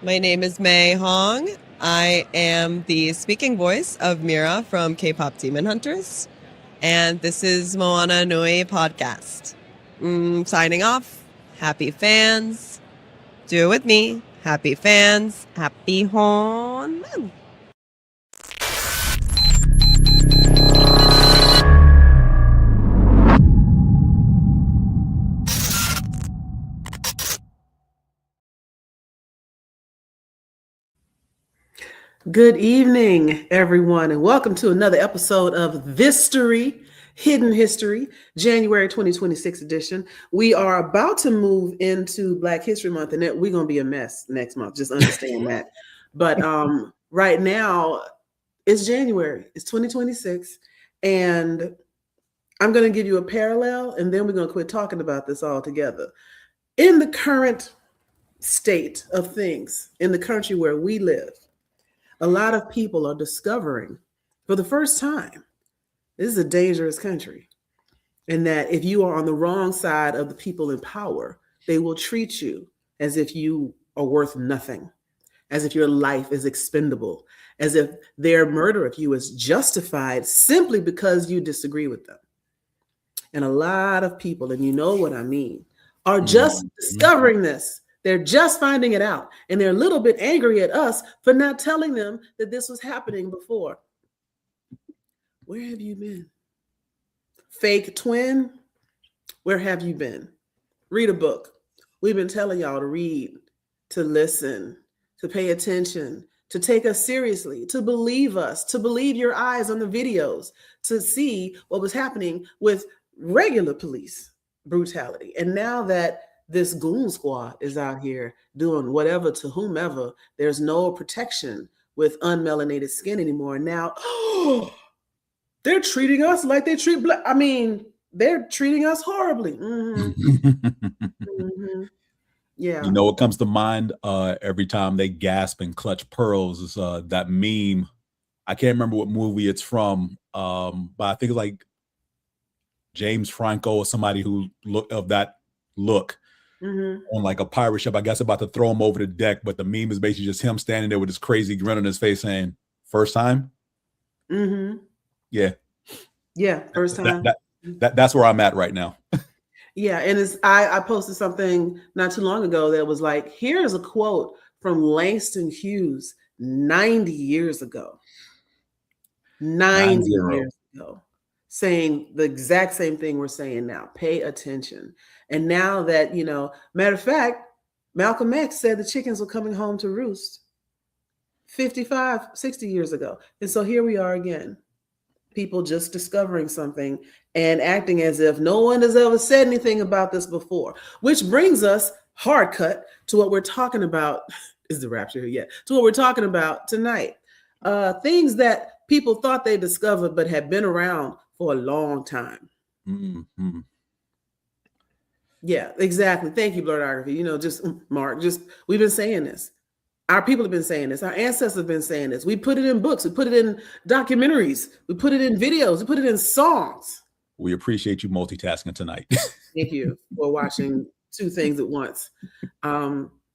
My name is May Hong. I am the speaking voice of Mira from K-pop Demon Hunters. And this is Moana Nui podcast. Signing off. Happy fans. Do it with me. Happy fans. Happy Hon. Good evening, everyone, and welcome to another episode of THIStory, Hidden History, January 2026 edition. We are about to move into Black History Month, and we're going to be a mess next month. Just understand that. But right now, it's January. It's 2026, and I'm going to give you a parallel, and then we're going to quit talking about this altogether. In the current state of things, in the country where we live, a lot of people are discovering for the first time, this is a dangerous country. And that if you are on the wrong side of the people in power, they will treat you as if you are worth nothing, as if your life is expendable, as if their murder of you is justified simply because you disagree with them. And a lot of people, and you know what I mean, are just discovering this. They're just finding it out, and they're a little bit angry at us for not telling them that this was happening before. Where have you been? Fake twin, where have you been? Read a book. We've been telling y'all to read, to listen, to pay attention, to take us seriously, to believe us, to believe your eyes on the videos, to see what was happening with regular police brutality. And now that this goon squad is out here doing whatever to whomever, there's no protection with unmelanated skin anymore. Now, they're treating us like they treat black. I mean, they're treating us horribly. Yeah. You know what comes to mind every time they gasp and clutch pearls is that meme. I can't remember what movie it's from, but I think it's like James Franco or somebody who look of that look. On like a pirate ship, I guess about to throw him over the deck, but the meme is basically just him standing there with this crazy grin on his face saying, "First time." Yeah, first time. That's where I'm at right now. Yeah, and I posted something not too long ago that was like, here's a quote from Langston Hughes 90 years ago. 90 years ago, saying the exact same thing we're saying now. Pay attention. And now that, matter of fact, Malcolm X said the chickens were coming home to roost 55, 60 years ago. And so here we are again, people just discovering something and acting as if no one has ever said anything about this before, which brings us hard cut to what we're talking about. Is the rapture here yet? To what we're talking about tonight. Things that people thought they discovered, but had been around for a long time. Yeah, exactly. Thank you, Blurredography. Mark, we've been saying this. Our people have been saying this. Our ancestors have been saying this. We put it in books. We put it in documentaries. We put it in videos. We put it in songs. We appreciate you multitasking tonight. Thank you for watching two things at once.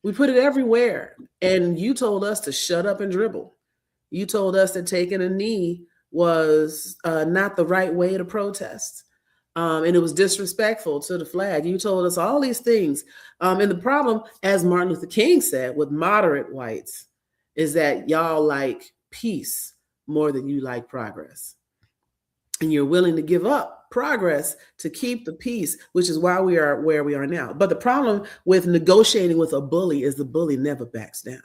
We put it everywhere. And you told us to shut up and dribble. You told us that taking a knee was not the right way to protest. And it was disrespectful to the flag. You told us all these things. And the problem, as Martin Luther King said, with moderate whites, is that y'all like peace more than you like progress. And you're willing to give up progress to keep the peace, which is why we are where we are now. But the problem with negotiating with a bully is the bully never backs down.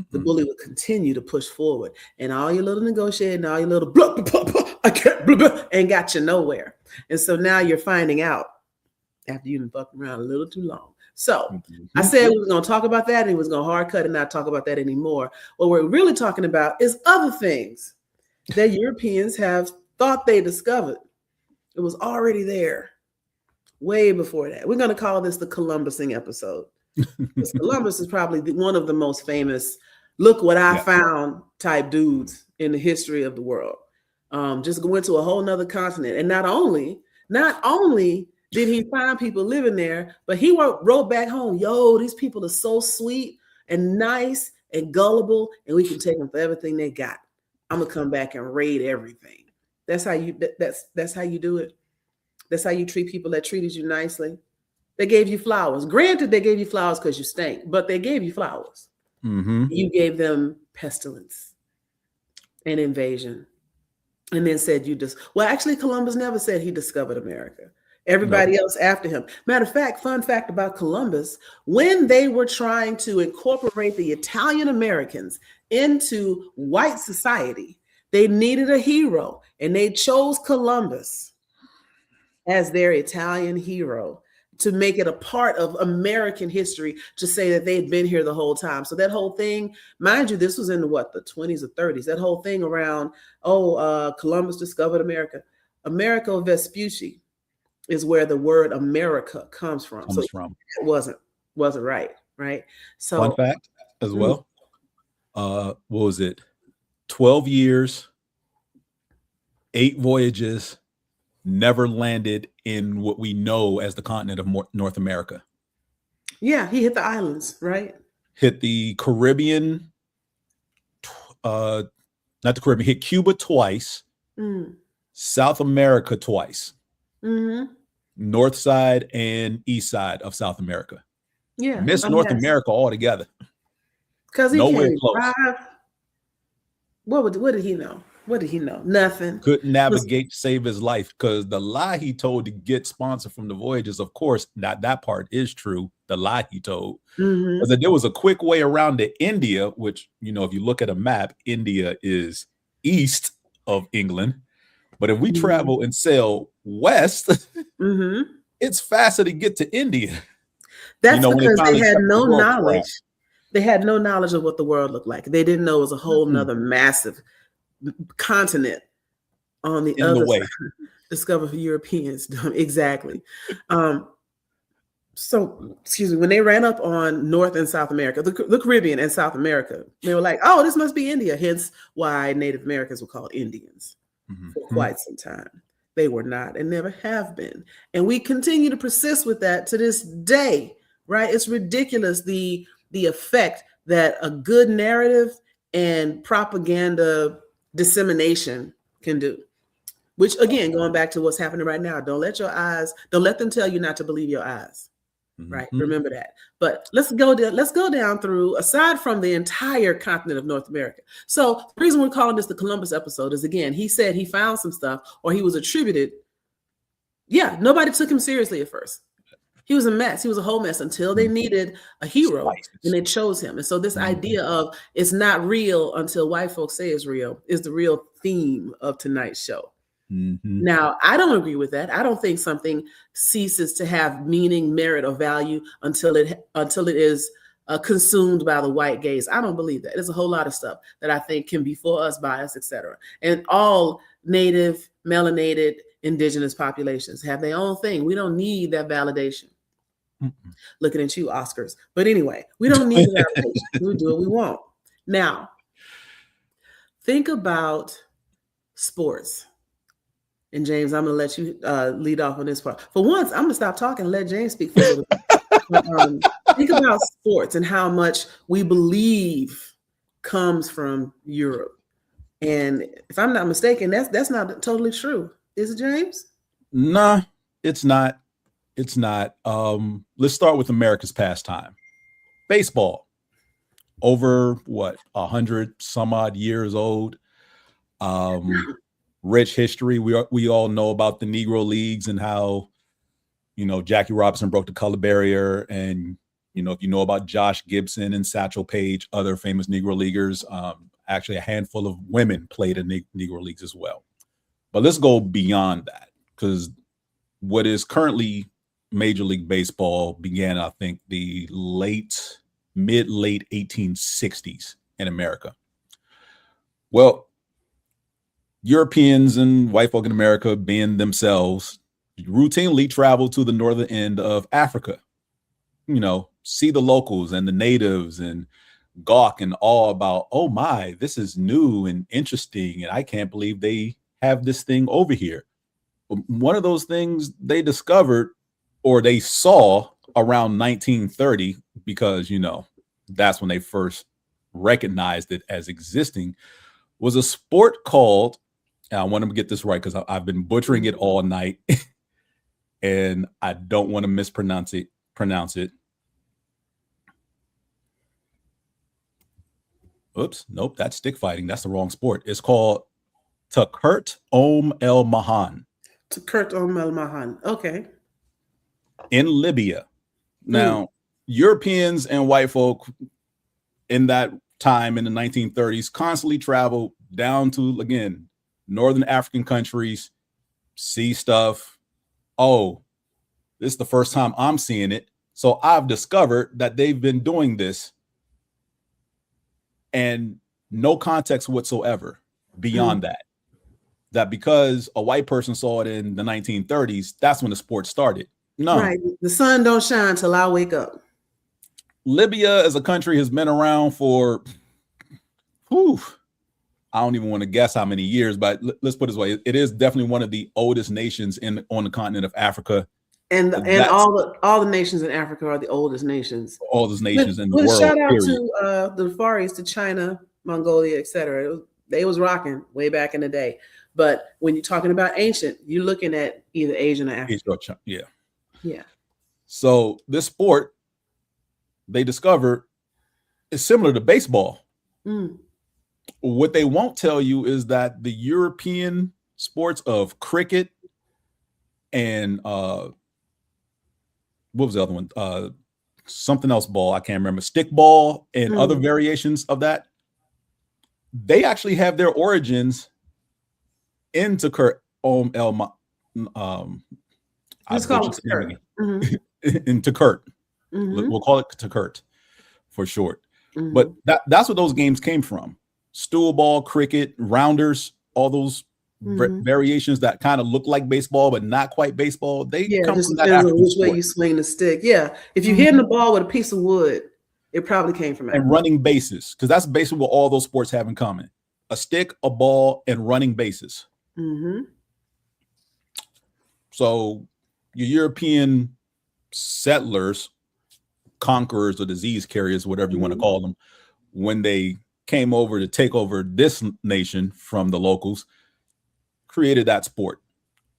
The bully will continue to push forward. And all your little negotiating, all your little blah, blah, blah, blah, I can't, blah, blah, ain't got you nowhere. And so now you're finding out after you've been fucking around a little too long. So I said we were going to talk about that, and he was going to hard cut and not talk about that anymore. What we're really talking about is other things that Europeans have thought they discovered. It was already there way before that. We're going to call this the Columbusing episode. Because Columbus is probably one of the most famous, look what I found type dudes in the history of the world. Just went to a whole nother continent. And not only did he find people living there, but he wrote back home, yo, these people are so sweet. and nice and gullible, and we can take them for everything they got. I'm gonna come back and raid everything. That's how you. That's how you do it. That's how you treat people that treated you nicely. They gave you flowers. Granted, they gave you flowers because you stank, but they gave you flowers. Mm-hmm. You gave them pestilence and invasion, and then said you just. Well, actually, Columbus never said he discovered America. Everybody else after him. Matter of fact, fun fact about Columbus, when they were trying to incorporate the Italian Americans into white society, they needed a hero, and they chose Columbus as their Italian hero to make it a part of American history, to say that they had been here the whole time. So that whole thing, mind you, this was in the 20s or 30s, that whole thing around, Columbus discovered America. America Vespucci is where the word America comes from. So it wasn't right? So fun fact as well. What was it? 12 years, 8 voyages, never landed in what we know as the continent of North America. Yeah, he hit the islands, right? Hit the Caribbean, not the Caribbean, hit Cuba twice, South America twice. North side and east side of South America. Yeah. Missed North America altogether. Because he can't drive. What did he know? What did he know? Nothing. Couldn't navigate to save his life, because the lie he told to get sponsor from the voyages, of course, that part is true. The lie he told was that there was a quick way around to India, which, if you look at a map, India is east of England. But if we travel and sail west, it's faster to get to India. That's because they had no knowledge. They had no knowledge of what the world looked like. They didn't know it was a whole nother massive continent on the other side, discovered for Europeans. Exactly. So, excuse me, when they ran up on North and South America, the Caribbean and South America, they were like, oh, this must be India. Hence why Native Americans were called Indians for quite some time. They were not and never have been. And we continue to persist with that to this day, right? It's ridiculous, the effect that a good narrative and propaganda dissemination can do. Which, again, going back to what's happening right now, don't let them tell you not to believe your eyes. Right. Remember that. But let's go down through, aside from the entire continent of North America. So the reason we're calling this the Columbus episode is, again, he said he found some stuff, or he was attributed. Yeah, nobody took him seriously at first. He was a mess. He was a whole mess until they needed a hero, and they chose him. And so this idea of it's not real until white folks say it's real is the real theme of tonight's show. Now, I don't agree with that. I don't think something ceases to have meaning, merit, or value until it is consumed by the white gaze. I don't believe that. There's a whole lot of stuff that I think can be for us, by us, etc. And all native, melanated, indigenous populations have their own thing. We don't need that validation. Looking at you, Oscars. But anyway, we don't need the validation. We do what we want. Now, think about sports. And James, I'm going to let you lead off on this part. For once, I'm going to stop talking and let James speak for a little bit. Think about sports and how much we believe comes from Europe. And if I'm not mistaken, that's not totally true. Is it, James? Nah, it's not. It's not. Let's start with America's pastime. Baseball. Over 100 some odd years old. Rich history. We all know about the Negro Leagues and how, Jackie Robinson broke the color barrier. And, if you know about Josh Gibson and Satchel Paige, other famous Negro Leaguers, actually a handful of women played in Negro Leagues as well. But let's go beyond that, because what is currently Major League Baseball began, I think, the mid-late 1860s in America. Well, Europeans and white folk in America, being themselves, routinely travel to the northern end of Africa, see the locals and the natives and gawk and awe about, oh my, this is new and interesting. And I can't believe they have this thing over here. One of those things they discovered, or they saw around 1930, because, that's when they first recognized it as existing, was a sport called, and I want to get this right because I've been butchering it all night and I don't want to mispronounce it. Oops, nope, that's stick fighting. That's the wrong sport. It's called Takert El Mahan. Takert El Mahan. Okay. In Libya. Now, Europeans and white folk in that time in the 1930s constantly traveled down to, again, northern African countries, see stuff. Oh, this is the first time I'm seeing it. So I've discovered that they've been doing this and no context whatsoever beyond that. That because a white person saw it in the 1930s, that's when the sport started. No. Right. The sun don't shine till I wake up. Libya as a country has been around for, I don't even want to guess how many years, but let's put it this way. It is definitely one of the oldest nations on the continent of Africa. And all the nations in Africa are the oldest nations. Oldest nations in the world. Shout out to the Far East, to China, Mongolia, etc. They was rocking way back in the day. But when you're talking about ancient, you're looking at either Asian or African. Yeah. So this sport they discovered is similar to baseball. What they won't tell you is that the European sports of cricket and what was the other one? Something else ball, I can't remember. Stick ball and other variations of that. They actually have their origins in Takert El Let's call it Takert. In Takert. We'll call it Takert for short. But that's what those games came from. Stool ball, cricket, rounders, all those variations that kind of look like baseball but not quite baseball. They come from that African which sport. way you swing the stick. Yeah, if you're hitting the ball with a piece of wood, it probably came from Africa. And running bases, because that's basically what all those sports have in common: a stick, a ball, and running bases. So your European settlers, conquerors, or disease carriers, whatever you want to call them, when they came over to take over this nation from the locals, created that sport,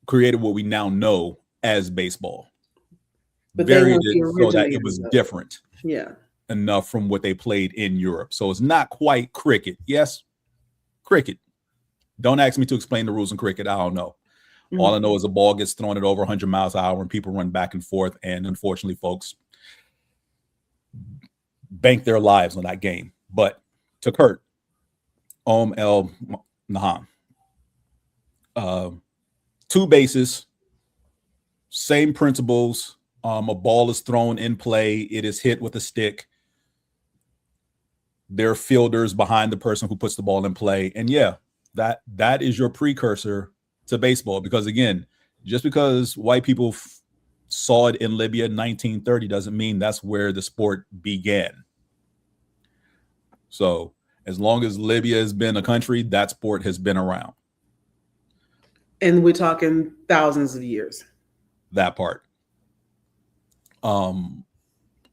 created what we now know as baseball, but varied it so that it was different enough from what they played in Europe. So it's not quite cricket. Yes, cricket. Don't ask me to explain the rules in cricket. I don't know. All I know is a ball gets thrown at over 100 miles an hour and people run back and forth. And unfortunately, folks bank their lives on that game. But Takert El Mahan, 2 bases, same principles. A ball is thrown in play. It is hit with a stick. There are fielders behind the person who puts the ball in play. And that is your precursor to baseball. Because again, just because white people saw it in Libya in 1930 doesn't mean that's where the sport began. So as long as Libya has been a country, that sport has been around. And we're talking thousands of years. That part.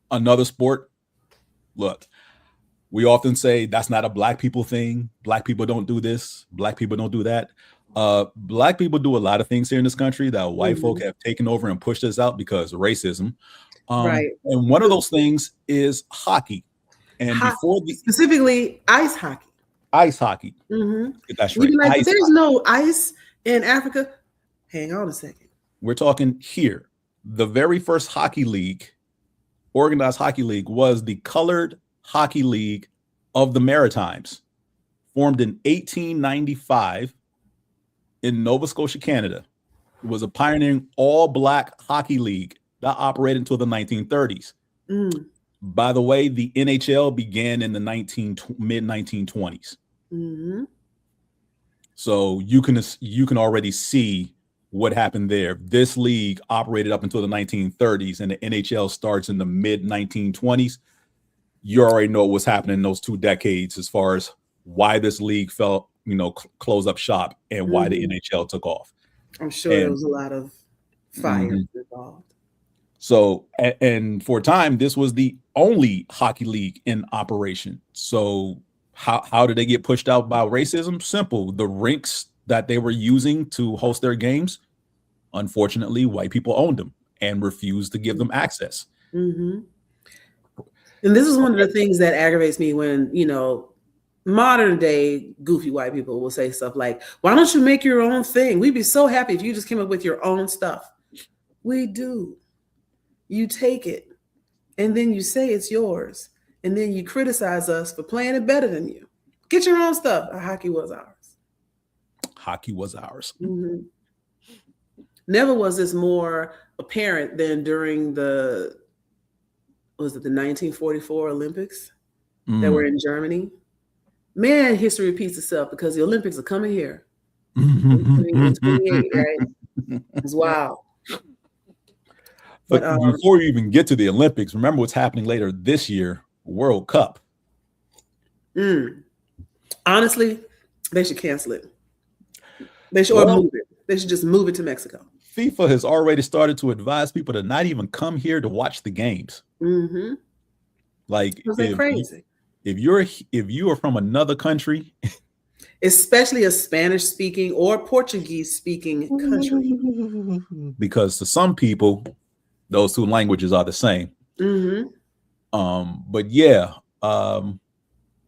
Another sport, look, we often say that's not a black people thing. Black people don't do this. Black people don't do that. Black people do a lot of things here in this country that white folk have taken over and pushed us out because of racism. And one of those things is hockey. And specifically ice hockey. Ice hockey. That's right. Like, there's no ice in Africa. Hang on a second. We're talking here. The very first hockey league, organized hockey league, was the Colored Hockey League of the Maritimes, formed in 1895 in Nova Scotia, Canada. It was a pioneering all-black hockey league that operated until the 1930s. By the way, the NHL began in the mid-1920s. So you can already see what happened there. This league operated up until the 1930s, and the NHL starts in the mid-1920s. You already know what's happening in those 2 decades as far as why this league closed up shop and why the NHL took off. I'm sure there was a lot of fire involved. So, and for a time, this was the only hockey league in operation. So how did they get pushed out by racism? Simple. The rinks that they were using to host their games, unfortunately, white people owned them and refused to give them access. Mm-hmm. And this is one of the things that aggravates me when, modern day goofy white people will say stuff like, why don't you make your own thing? We'd be so happy if you just came up with your own stuff. We do. You take it and then you say it's yours. And then you criticize us for playing it better than you. Get your own stuff. Hockey was ours. Hockey was ours. Mm-hmm. Never was this more apparent than during the 1944 Olympics that were in Germany? Man, history repeats itself because the Olympics are coming here. In 28, right? It's wild. But before you even get to the Olympics, remember what's happening later this year, World Cup. Honestly, they should cancel it. They should move it. They should just move it to Mexico. FIFA has already started to advise people to not even come here to watch the games. Mm-hmm. Like, crazy. If you are from another country, especially a Spanish speaking or Portuguese speaking country, because to some people, those two languages are the same. Mm-hmm. But yeah,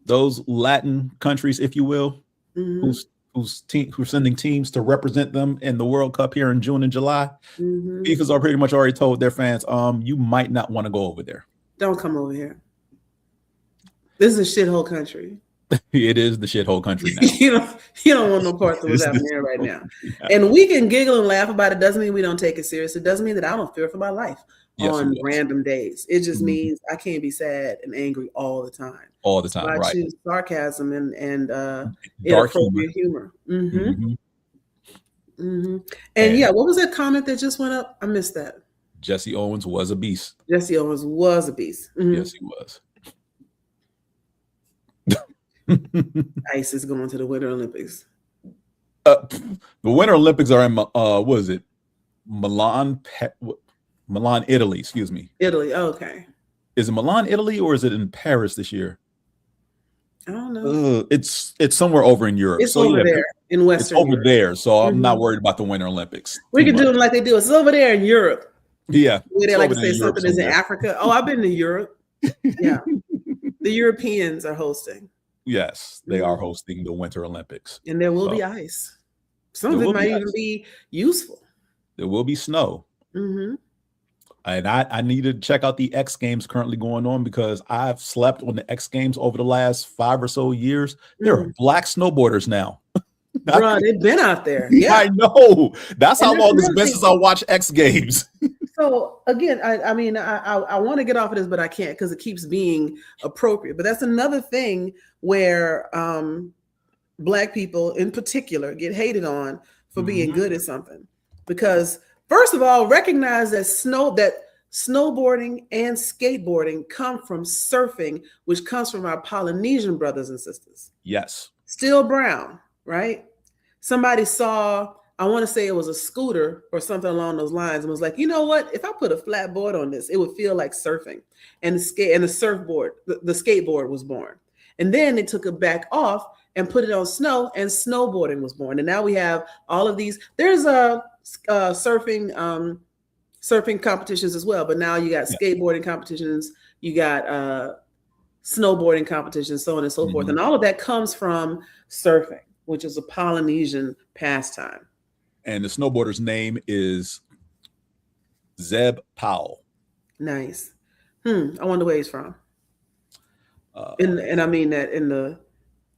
those Latin countries, if you will, who's sending teams to represent them in the World Cup here in June and July, FIFA's are pretty much already told their fans, you might not want to go over there. Don't come over here. This is a shithole country. It is the shithole country now. you don't want no parts of what's happening there right now. And we can giggle and laugh about it. Doesn't mean we don't take it serious. It doesn't mean that I don't fear for my life on random days. It just means I can't be sad and angry all the time. All the time, so I right? choose sarcasm and dark humor. And yeah, what was that comment that just went up? I missed that. Jesse Owens was a beast. Jesse Owens was a beast. Yes, he was. Ice is going to the Winter Olympics. The Winter Olympics are in what is it? Milan, Italy. Excuse me. Italy. Oh, okay. Is it Milan, Italy, or is it in Paris this year? I don't know. It's somewhere over in Europe. It's over there in Western. It's over there, so I'm not worried about the Winter Olympics. We can do them like they do. It's over there in Europe. Yeah. Where they like to say something is in Africa. Oh, I've been to Europe. Yeah. The Europeans are hosting. Yes, they are hosting the Winter Olympics. And there will be ice. Some of it might even be useful. There will be snow. And I need to check out the X Games currently going on because I've slept on the X Games over the last 5 or so years. There are black snowboarders now. Bro, they've been out there. Yeah, I know. That's how long it's been since I watched X Games. So again, I mean, I want to get off of this, but I can't because it keeps being appropriate. But that's another thing where Black people in particular get hated on for being good at something. Because first of all, recognize that snowboarding and skateboarding come from surfing, which comes from our Polynesian brothers and sisters. Yes. Still brown, right? Somebody saw, I want to say it was a scooter or something along those lines, and was like, you know what? If I put a flat board on this, it would feel like surfing. And the surfboard, the skateboard was born. And then they took it back off and put it on snow, and snowboarding was born. And now we have all of these. There's surfing competitions as well, but now you got skateboarding competitions, you got snowboarding competitions, so on and so forth. And all of that comes from surfing, which is a Polynesian pastime. And the snowboarder's name is Zeb Powell. Nice. I wonder where he's from. And I mean that in the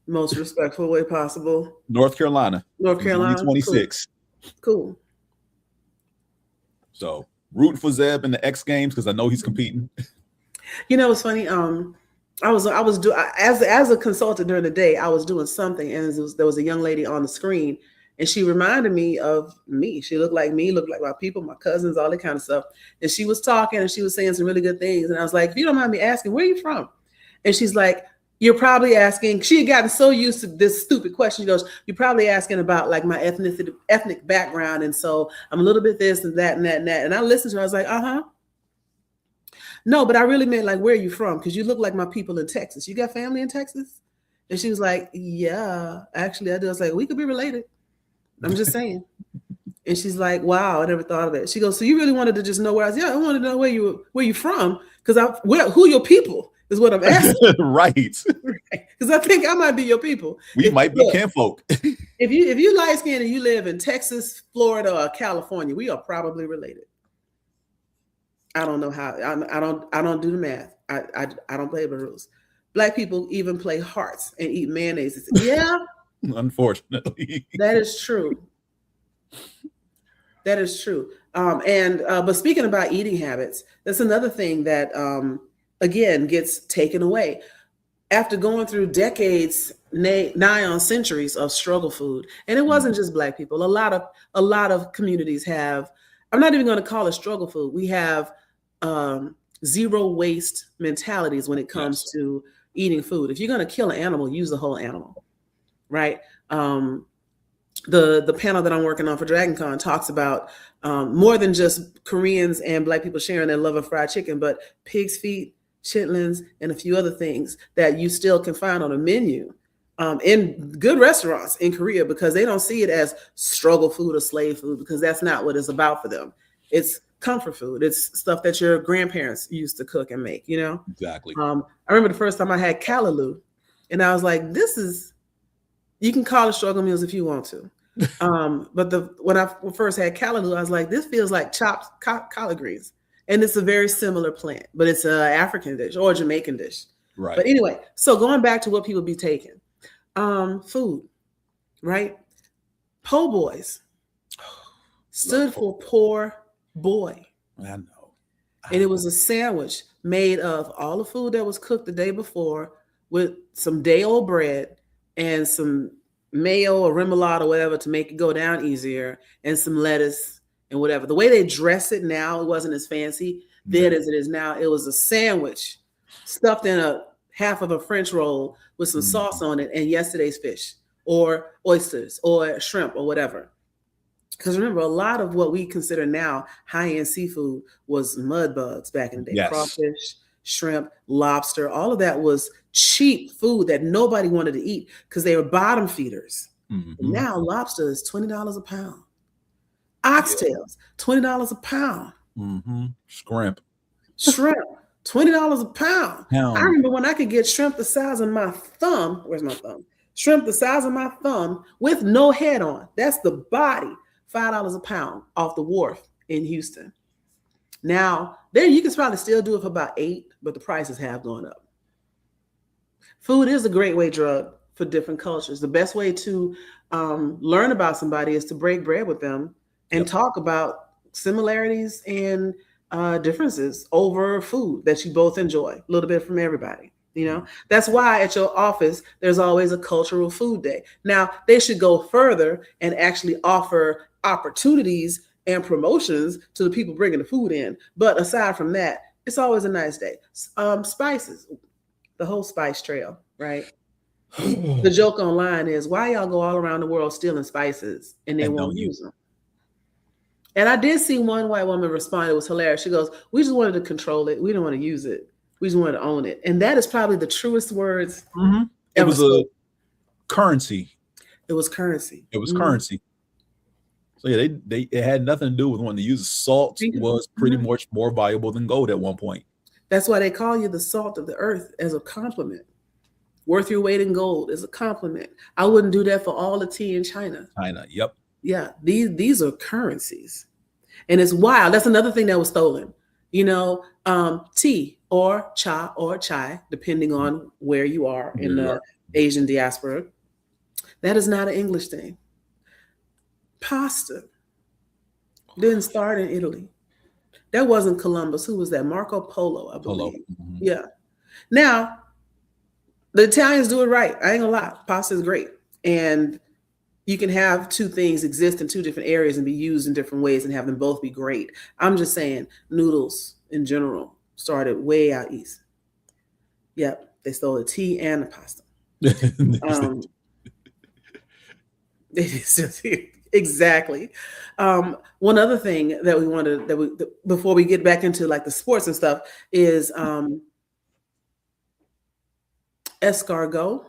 most respectful way possible. North Carolina. North Carolina. 26. Cool. So rooting for Zeb in the X Games because I know he's competing. You know, it's funny. I was as a consultant during the day, I was doing something, and there was a young lady on the screen, and she reminded me of me. She looked like me, looked like my people, my cousins, all that kind of stuff. And she was talking, and she was saying some really good things. And I was like, if you don't mind me asking, where are you from? And she's like, you're probably asking. She had gotten so used to this stupid question. She goes, you're probably asking about like my ethnic background, and so I'm a little bit this and that and that and that. And I listened to her. I was like, No, but I really meant like, where are you from? Because you look like my people in Texas. You got family in Texas? And she was like, yeah, actually I do. I was like, we could be related. I'm just saying. And she's like, wow, I never thought of it. She goes, so you really wanted to just know where I was? Yeah, I wanted to know where you from, because who are your people is what I'm asking. Right. Because I think I might be your people. We might be kinfolk. If you light skinned and you live in Texas, Florida, or California, we are probably related. I don't know how. I don't do the math. I don't play the rules. Black people even play hearts and eat mayonnaise. Yeah. Unfortunately. That is true. That is true. But speaking about eating habits, that's another thing that, again, gets taken away. After going through decades, nigh on centuries of struggle food, and it wasn't just Black people. A lot of communities have. I'm not even going to call it struggle food. We have zero waste mentalities when it comes to eating food. If you're going to kill an animal, use the whole animal, right? The panel that I'm working on for DragonCon talks about more than just Koreans and Black people sharing their love of fried chicken, but pig's feet, chitlins, and a few other things that you still can find on a menu in good restaurants in Korea, because they don't see it as struggle food or slave food, because that's not what it's about for them. It's comfort food. It's stuff that your grandparents used to cook and make, you know? Exactly. I remember the first time I had callaloo, and I was like, you can call it struggle meals if you want to. But when I first had callaloo, I was like, this feels like chopped collard greens. And it's a very similar plant, but it's an African dish or a Jamaican dish. Right. But anyway, so going back to what people be taking, food, right? Po' boys stood for poor boy. I know. And it was a sandwich made of all the food that was cooked the day before with some day-old bread and some mayo or remoulade or whatever to make it go down easier, and some lettuce and whatever. The way they dress it now, it wasn't as fancy then as it is now. It was a sandwich stuffed in a half of a French roll with some sauce on it and yesterday's fish or oysters or shrimp or whatever. Because remember, a lot of what we consider now high-end seafood was mud bugs back in the day. Yes. Crawfish, shrimp, lobster, all of that was cheap food that nobody wanted to eat because they were bottom feeders. Mm-hmm. Now lobster is $20 a pound. Oxtails, $20 a pound. Mm-hmm. Shrimp, $20 a pound. I remember when I could get shrimp the size of my thumb. Where's my thumb? Shrimp the size of my thumb with no head on. That's the body. $5 a pound off the wharf in Houston. Now, there you can probably still do it for about $8, but the prices have gone up. Food is a great way drug for different cultures. The best way to learn about somebody is to break bread with them and talk about similarities and differences over food that you both enjoy. A little bit from everybody. You know, that's why at your office, there's always a cultural food day. Now, they should go further and actually offer opportunities and promotions to the people bringing the food in. But aside from that, it's always a nice day. Spices, the whole spice trail, right? The joke online is, why y'all go all around the world stealing spices and they won't use them? And I did see one white woman respond. It was hilarious. She goes, we just wanted to control it. We didn't want to use it. We just wanted to own it. And that is probably the truest words. Mm-hmm. It was a currency. It was currency. It was currency. So yeah, it had nothing to do with wanting to use salt. Was pretty much more valuable than gold at one point. That's why they call you the salt of the earth as a compliment. Worth your weight in gold is a compliment. I wouldn't do that for all the tea in China. Yep. Yeah, these are currencies. And it's wild. That's another thing that was stolen. You know, tea or cha or chai, depending on where you are in the Asian diaspora. That is not an English thing. Pasta didn't start in Italy. That wasn't Columbus. Who was that? Marco Polo, I believe. Mm-hmm. Yeah. Now, the Italians do it right. I ain't gonna lie. Pasta is great. And you can have two things exist in two different areas and be used in different ways and have them both be great. I'm just saying noodles in general started way out east. Yep. They stole the tea and the pasta. It's Exactly. One other thing that we wanted before we get back into like the sports and stuff is escargot,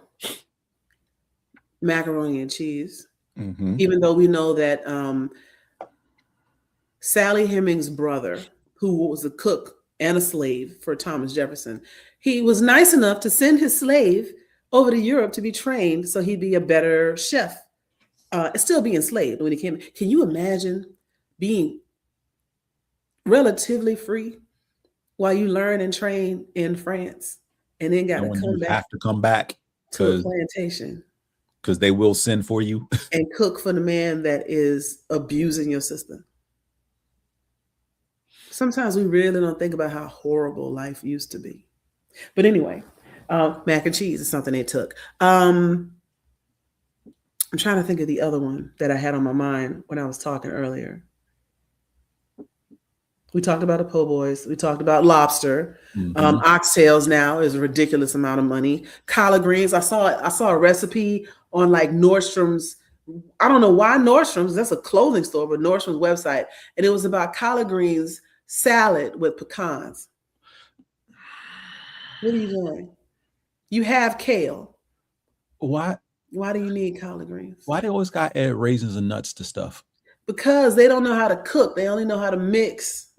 macaroni and cheese. Mm-hmm. Even though we know that Sally Hemings' brother, who was a cook and a slave for Thomas Jefferson, he was nice enough to send his slave over to Europe to be trained so he'd be a better chef. Still be enslaved when he came. Can you imagine being relatively free while you learn and train in France and then got to come back? Have to come back to a plantation because they will send for you and cook for the man that is abusing your system. Sometimes we really don't think about how horrible life used to be. But anyway, mac and cheese is something they took. I'm trying to think of the other one that I had on my mind when I was talking earlier. We talked about the po' boys. We talked about lobster. Mm-hmm. Oxtails now is a ridiculous amount of money. Collard greens. I saw a recipe on like Nordstrom's. I don't know why Nordstrom's. That's a clothing store, but Nordstrom's website, and it was about collard greens salad with pecans. What are you doing? You have kale. Why do you need collard greens? Why they always got add raisins and nuts to stuff? Because they don't know how to cook. They only know how to mix.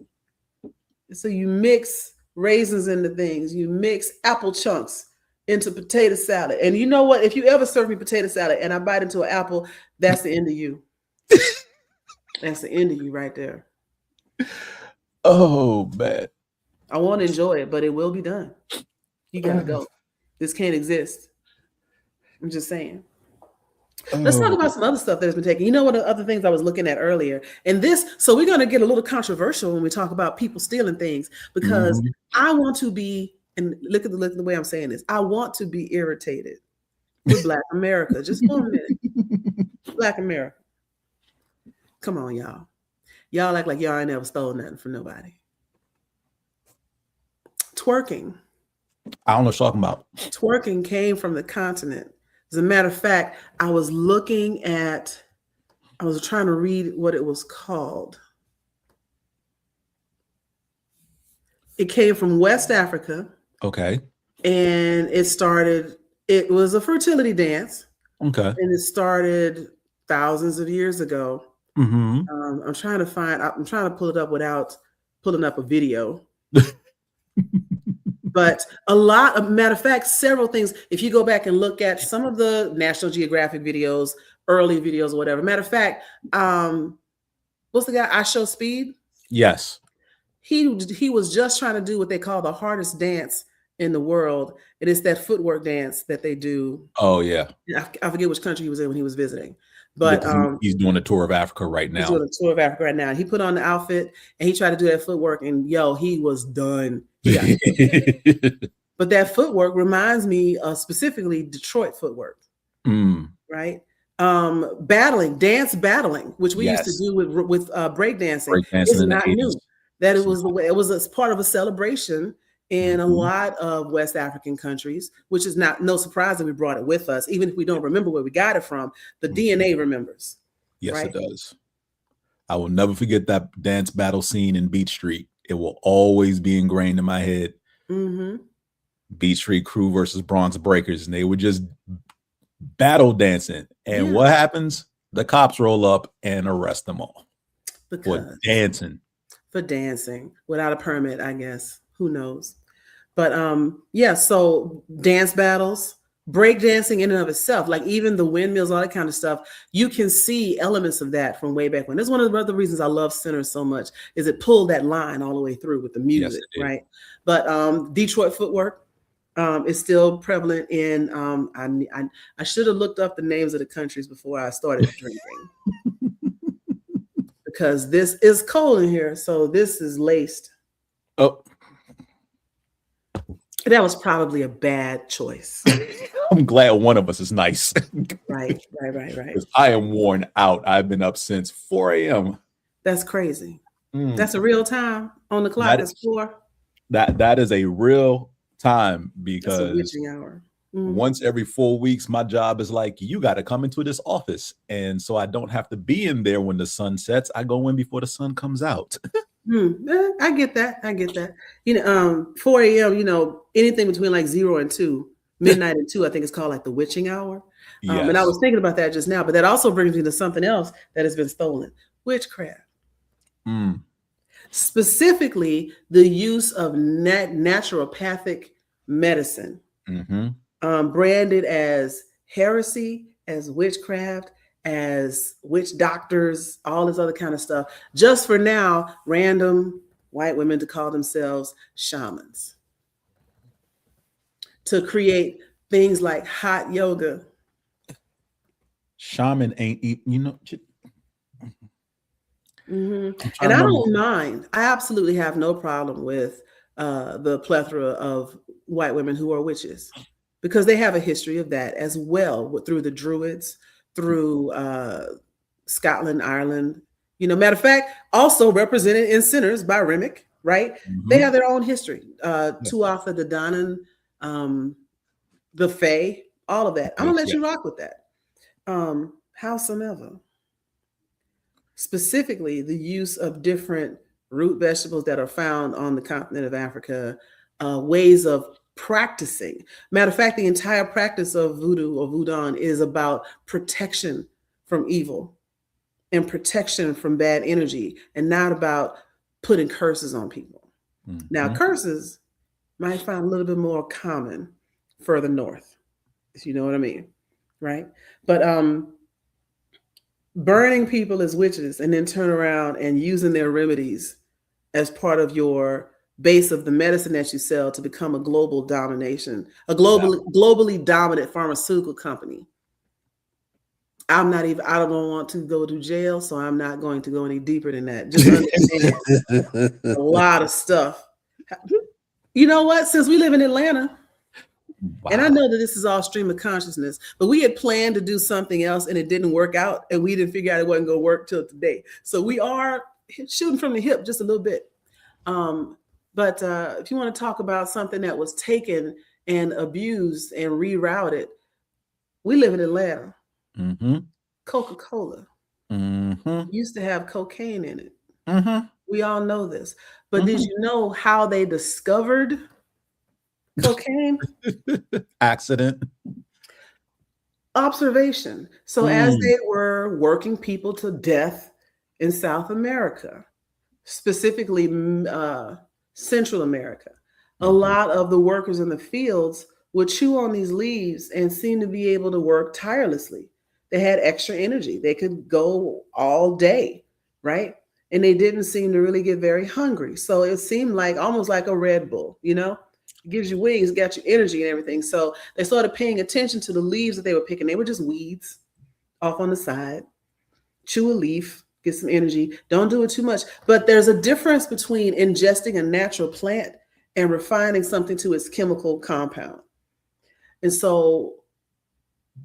So you mix raisins into things. You mix apple chunks into potato salad. And you know what? If you ever serve me potato salad and I bite into an apple, that's the end of you. That's the end of you right there. Oh, man. I want to enjoy it, but it will be done. You got to go. This can't exist. I'm just saying. Let's talk about some other stuff that has been taken. You know what other things I was looking at earlier? And so we're going to get a little controversial when we talk about people stealing things, because I want to be, and look at the way I'm saying this, I want to be irritated with Black America. Just for a minute. Black America. Come on, y'all. Y'all act like y'all ain't never stole nothing from nobody. Twerking. I don't know what you're talking about. Twerking came from the continent. As a matter of fact, I was trying to read what it was called. It came from West Africa. Okay. And it was a fertility dance. Okay. And it started thousands of years ago. Mm-hmm. I'm trying to pull it up without pulling up a video. But matter of fact, several things, if you go back and look at some of the National Geographic videos, early videos or whatever. Matter of fact, what's the guy, I Show Speed? Yes. He was just trying to do what they call the hardest dance in the world. It is that footwork dance that they do. Oh, yeah. I forget which country he was in when he was visiting. But he's doing a tour of Africa right now. He's doing a tour of Africa right now. He put on the outfit and he tried to do that footwork, and he was done. Yeah. But that footwork reminds me of specifically Detroit footwork. Right? Dance battling, which we used to do with breakdancing. It's not new. That it was a part of a celebration in a lot of West African countries, which is no surprise that we brought it with us. Even if we don't remember where we got it from, the DNA remembers. Yes, right? It does. I will never forget that dance battle scene in Beach Street. It will always be ingrained in my head. Mm-hmm. Beach Street Crew versus Bronze Breakers, and they were just battle dancing. And what happens? The cops roll up and arrest them all for dancing. For dancing without a permit, I guess. Who knows? But so dance battles, break dancing in and of itself, like even the windmills, all that kind of stuff, you can see elements of that from way back when. That's one of the other reasons I love Sinners so much, is it pulled that line all the way through with the music, right? But Detroit footwork is still prevalent in, I should have looked up the names of the countries before I started drinking. Because this is cold in here, so this is laced. Oh. That was probably a bad choice. I'm glad one of us is nice. Right. I am worn out. I've been up since 4 a.m. That's crazy. That's a real time on the clock. It's 4. That is a real time, because it's a witching hour. Once every 4 weeks, my job is like, you got to come into this office. And so I don't have to be in there when the sun sets. I go in before the sun comes out. I get that. 4 a.m., anything between like 0 and 2, midnight and 2, I think it's called like the witching hour. Yes. And I was thinking about that just now, but that also brings me to something else that has been stolen: witchcraft. Specifically, the use of naturopathic medicine, branded as heresy, as witchcraft, as witch doctors, all this other kind of stuff, just for now, random white women to call themselves shamans, to create things like hot yoga. Shaman ain't eating, And I don't mind. I absolutely have no problem with the plethora of white women who are witches, because they have a history of that as well, through the Druids, through Scotland, Ireland. Matter of fact, also represented in Sinners by Remick, right? They have their own history. Tuatha De Danann, the Fae, all of that. I'm gonna let you rock with that. Howsoever, specifically the use of different root vegetables that are found on the continent of Africa, ways of practicing. Matter of fact, the entire practice of voodoo or voodoo is about protection from evil and protection from bad energy, and not about putting curses on people. Now, curses might find a little bit more common further north, if you know what I mean, right? But burning people as witches and then turn around and using their remedies as part of your base of the medicine that you sell to become a global domination, a globally dominant pharmaceutical company. I don't want to go to jail, so I'm not going to go any deeper than that. Just understand a lot of stuff. You know what? Since we live in Atlanta, and I know that this is all stream of consciousness, but we had planned to do something else and it didn't work out, and we didn't figure out it wasn't going to work till today. So we are shooting from the hip just a little bit. But if you want to talk about something that was taken and abused and rerouted, we live in Atlanta. Coca-Cola used to have cocaine in it. We all know this. But did you know how they discovered cocaine? Accident. Observation. So as they were working people to death in South America, specifically Central America, a lot of the workers in the fields would chew on these leaves and seem to be able to work tirelessly. They had extra energy. They could go all day, right? And they didn't seem to really get very hungry. So it seemed like almost like a Red Bull, It gives you wings, got you energy and everything. So they started paying attention to the leaves that they were picking. They were just weeds off on the side. Chew a leaf, get some energy. Don't do it too much. But there's a difference between ingesting a natural plant and refining something to its chemical compound. And so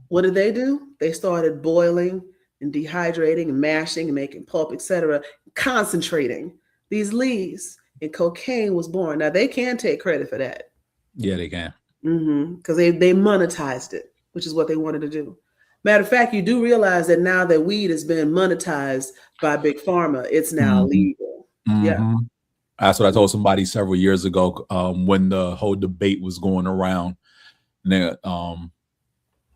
what did they do? They started boiling and dehydrating and mashing and making pulp, etc., concentrating these leaves, and cocaine was born. Now they can take credit for that. Yeah, they can. Because they monetized it, which is what they wanted to do. Matter of fact, you do realize that now that weed has been monetized by Big Pharma, it's now legal. Yeah. That's what I told somebody several years ago, when the whole debate was going around. And it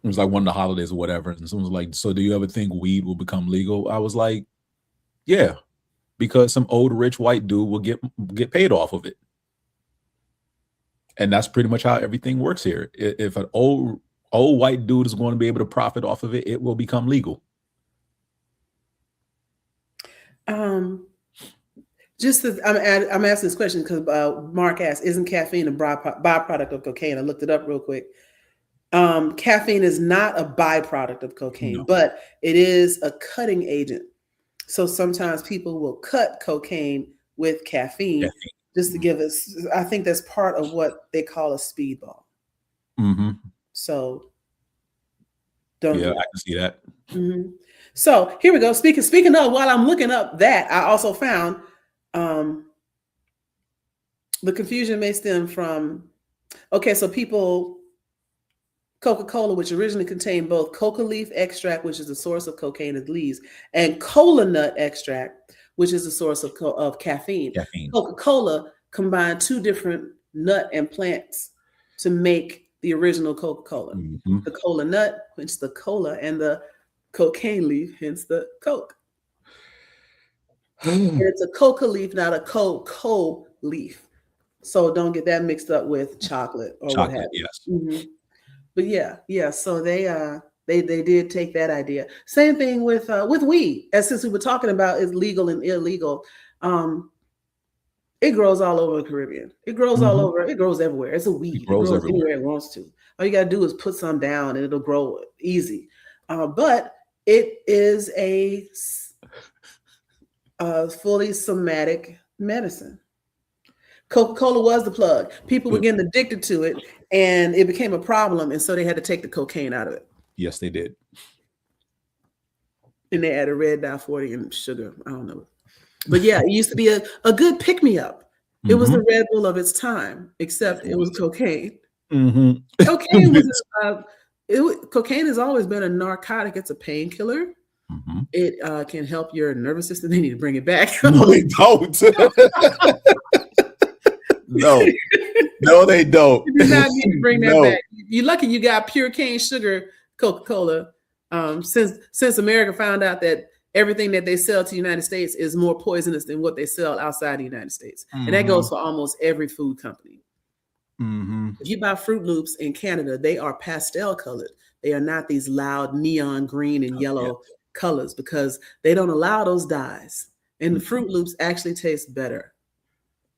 was like one of the holidays or whatever, and someone was like, so do you ever think weed will become legal? I was like, yeah, because some old rich white dude will get paid off of it. And that's pretty much how everything works here. If an old white dude is going to be able to profit off of it, it will become legal. I'm asking this question because Mark asked, isn't caffeine a byproduct of cocaine? I looked it up real quick. Caffeine is not a byproduct of cocaine, but it is a cutting agent. So sometimes people will cut cocaine with caffeine just to give us, I think that's part of what they call a speedball. So don't. Yeah, I can see that. So here we go. Speaking of, while I'm looking up that, I also found the confusion may stem from, so people Coca-Cola, which originally contained both coca leaf extract, which is the source of cocaine as leaves, and cola nut extract, which is the source of caffeine. Coca-Cola combined two different nut and plants to make the original Coca-Cola. Mm-hmm. The cola nut, hence the cola, and the cocaine leaf, hence the Coke. And it's a coca leaf, not a cocoa leaf. So don't get that mixed up with chocolate or what have you. Yes. Mm-hmm. But yeah. So they did take that idea. Same thing with weed. As since we were talking about is legal and illegal, it grows all over the Caribbean. It grows all over. It grows everywhere. It's a weed. It grows anywhere it wants to. All you gotta do is put some down, and it'll grow easy. But it is a fully somatic medicine. Coca-Cola was the plug. People were getting addicted to it, and it became a problem, and so they had to take the cocaine out of it. Yes, they did. And they added red dye 40 and sugar. I don't know. But yeah, it used to be a good pick-me-up. It was the Red Bull of its time, except it was cocaine. Cocaine cocaine has always been a narcotic. It's a painkiller. It can help your nervous system. They need to bring it back. No, they don't. No, they don't. You do not need to bring that back. You're lucky you got pure cane sugar Coca-Cola. Since America found out that everything that they sell to the United States is more poisonous than what they sell outside the United States. And that goes for almost every food company. If you buy Fruit Loops in Canada, they are pastel colored. They are not these loud neon green and yellow colors because they don't allow those dyes. And the Fruit Loops actually taste better.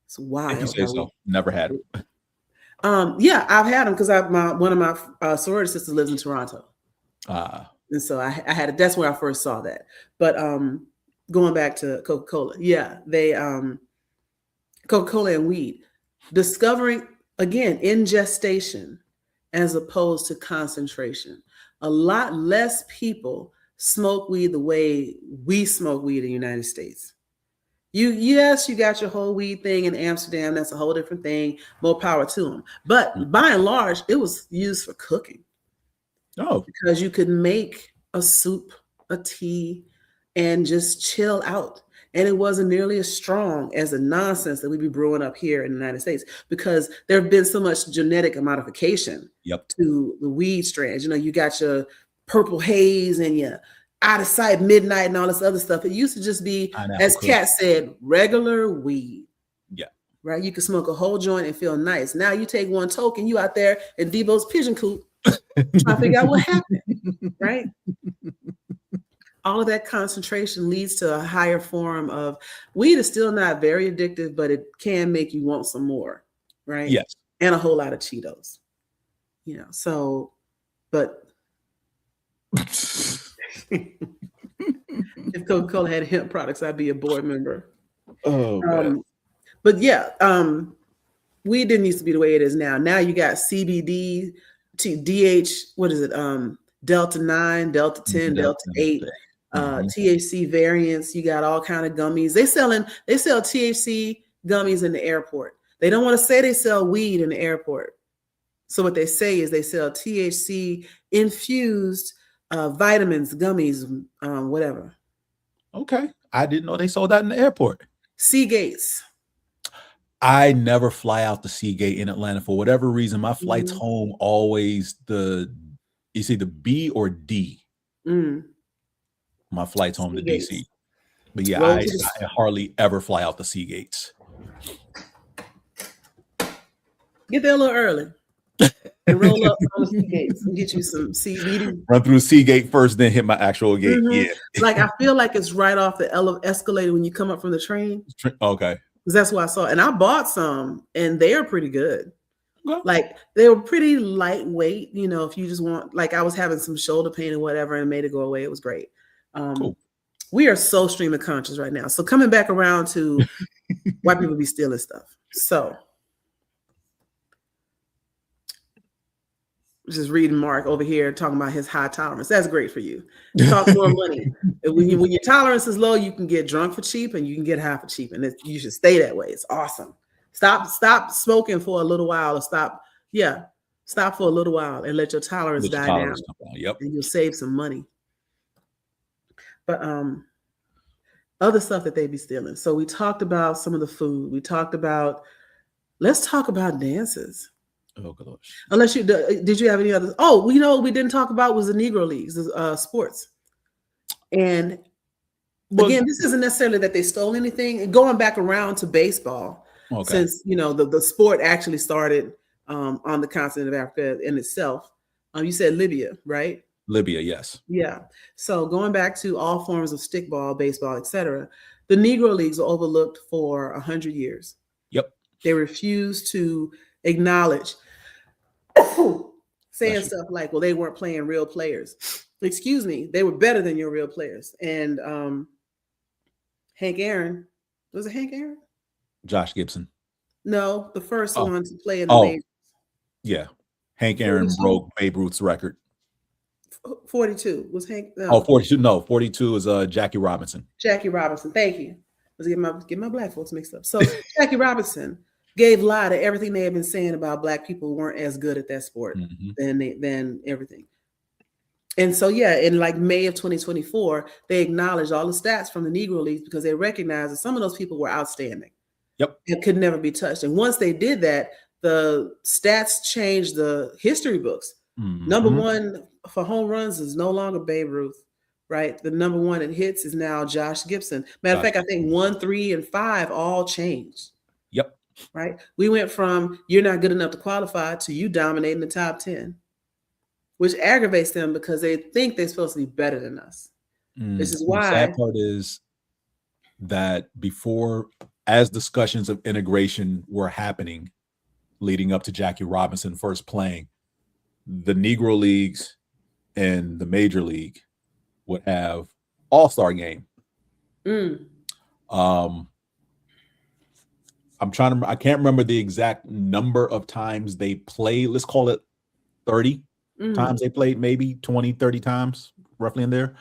It's wild. If you say so. Never had them. Yeah, I've had them because one of my sorority sisters lives in Toronto. And so I had it. That's where I first saw that. But going back to Coca-Cola, they Coca-Cola and weed, discovering again in gestation as opposed to concentration. A lot less people smoke weed the way we smoke weed in the United States. You got your whole weed thing in Amsterdam. That's a whole different thing. More power to them. But by and large, it was used for cooking. Oh, because you could make a soup, a tea, and just chill out. And it wasn't nearly as strong as the nonsense that we be brewing up here in the United States because there have been so much genetic modification to the weed strands. You know, you got your purple haze and your out of sight midnight and all this other stuff. It used to just be, as Kat said, regular weed. Yeah. Right? You could smoke a whole joint and feel nice. Now you take one toke and you out there in Debo's pigeon coop trying to figure out what happened, right? All of that concentration leads to a higher form of weed. Is still not very addictive, but it can make you want some more, right? Yes. And a whole lot of Cheetos, you know. So, but if Coca-Cola had hemp products, I'd be a board member. But yeah, weed didn't used to be the way it is now. Now you got CBD, DH, what is it? Delta 9, Delta 10, Delta 8, THC variants. You got all kind of gummies. They sell THC gummies in the airport. They don't want to say they sell weed in the airport. So what they say is they sell THC infused vitamins, gummies, whatever. Okay. I didn't know they sold that in the airport. Seagates. I never fly out the Seagate in Atlanta for whatever reason. My flights home always it's either B or D. My flights home to DC. But yeah, I hardly ever fly out the Seagates. Get there a little early. And roll up on the Seagates and get you some CBD. Run through the Seagate first, then hit my actual gate. Yeah. Like I feel like it's right off the escalator when you come up from the train. Okay. Because that's what I saw. And I bought some and they are pretty good. Okay. Like they were pretty lightweight, you know, if you just want, like I was having some shoulder pain or whatever and made it go away. It was great. Cool. We are so stream of conscious right now. So coming back around to why people be stealing stuff. So just reading Mark over here talking about his high tolerance. That's great for you. Talk more money. When your tolerance is low, you can get drunk for cheap and you can get high for cheap. And you should stay that way. It's awesome. Stop smoking for a little while or stop Stop for a little while and let your tolerance die down. Yep. And you'll save some money. But other stuff that they be stealing. So we talked about some of the food. We talked about, let's talk about dances. Oh gosh. Unless did you have any others? Oh, what we didn't talk about was the Negro Leagues, sports. And again, this isn't necessarily that they stole anything. Going back around to baseball, since the sport actually started on the continent of Africa in itself. You said Libya, right? Libya, yes. Yeah. So going back to all forms of stickball, baseball, etc., the Negro Leagues were overlooked for 100 years. Yep. They refused to acknowledge saying stuff like, well, they weren't playing real players. Excuse me, they were better than your real players. And Hank Aaron, was it Hank Aaron? Josh Gibson. No, the first one to play in the majors. Yeah. Hank Aaron broke Babe Ruth's record. 42 was Hank. No. 42. No, 42 is Jackie Robinson. Jackie Robinson. Thank you. Let's get my black folks mixed up. So Jackie Robinson gave lie to everything they had been saying about black people weren't as good at that sport than everything. And so, in like May of 2024, they acknowledged all the stats from the Negro Leagues because they recognized that some of those people were outstanding. Yep. It could never be touched. And once they did that, the stats changed the history books. Number one for home runs is no longer Babe Ruth, right? The number one in hits is now Josh Gibson. Matter of fact, I think 1, 3, and 5 all changed. Yep. Right? We went from you're not good enough to qualify to you dominating the top 10, which aggravates them because they think they're supposed to be better than us. This is why. The sad part is that as discussions of integration were happening leading up to Jackie Robinson first playing, the Negro Leagues and the Major League would have all-star game. I can't remember the exact number of times they played. Let's call it 30 times they played, maybe 20, 30 times, roughly in there.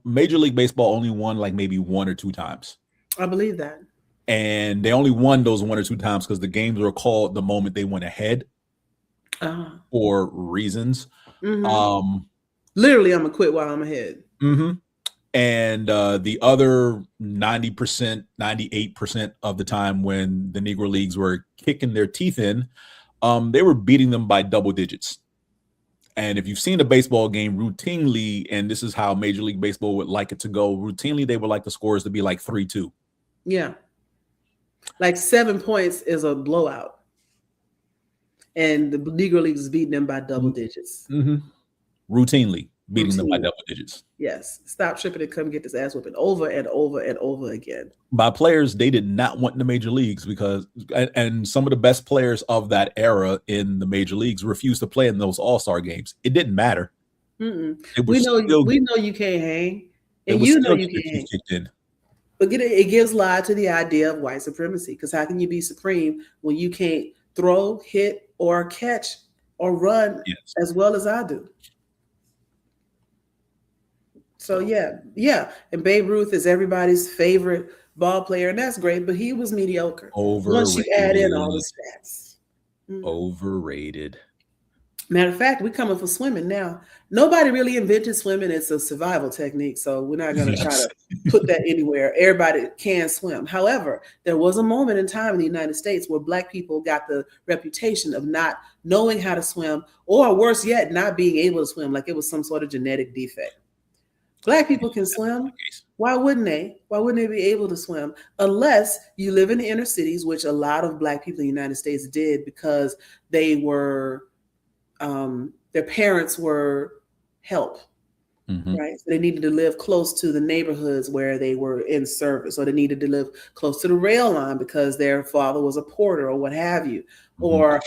Major League Baseball only won like maybe 1 or 2 times. I believe that. And they only won those 1 or 2 times because the games were called the moment they went ahead for reasons. Literally, I'm going to quit while I'm ahead. And the other 90%, 98% of the time when the Negro Leagues were kicking their teeth in, they were beating them by double digits. And if you've seen a baseball game routinely, and this is how Major League Baseball would like it to go, routinely they would like the scores to be like 3-2. Yeah. Like 7 points is a blowout. And the Negro Leagues is beating them by double digits. Routinely beating them by double digits. Yes. Stop tripping and come get this ass whooping over and over and over again. By players they did not want in the major leagues because, and some of the best players of that era in the major leagues refused to play in those all-star games. It didn't matter. We know you can't hang. And you know you can't hang. But it gives lie to the idea of white supremacy. Because how can you be supreme when you can't throw, hit, or catch, or run as well as I do? So yeah. And Babe Ruth is everybody's favorite ball player, and that's great, but he was mediocre. Overrated. Once you add in all the stats. Overrated. Matter of fact, we're coming for swimming now. Nobody really invented swimming. It's a survival technique, so we're not going to try to put that anywhere. Everybody can swim. However, there was a moment in time in the United States where Black people got the reputation of not knowing how to swim, or worse yet, not being able to swim, like it was some sort of genetic defect. Black people can swim. Why wouldn't they? Why wouldn't they be able to swim? Unless you live in the inner cities, which a lot of Black people in the United States did because they were, their parents were help, right? So they needed to live close to the neighborhoods where they were in service, or they needed to live close to the rail line because their father was a porter or what have you. Or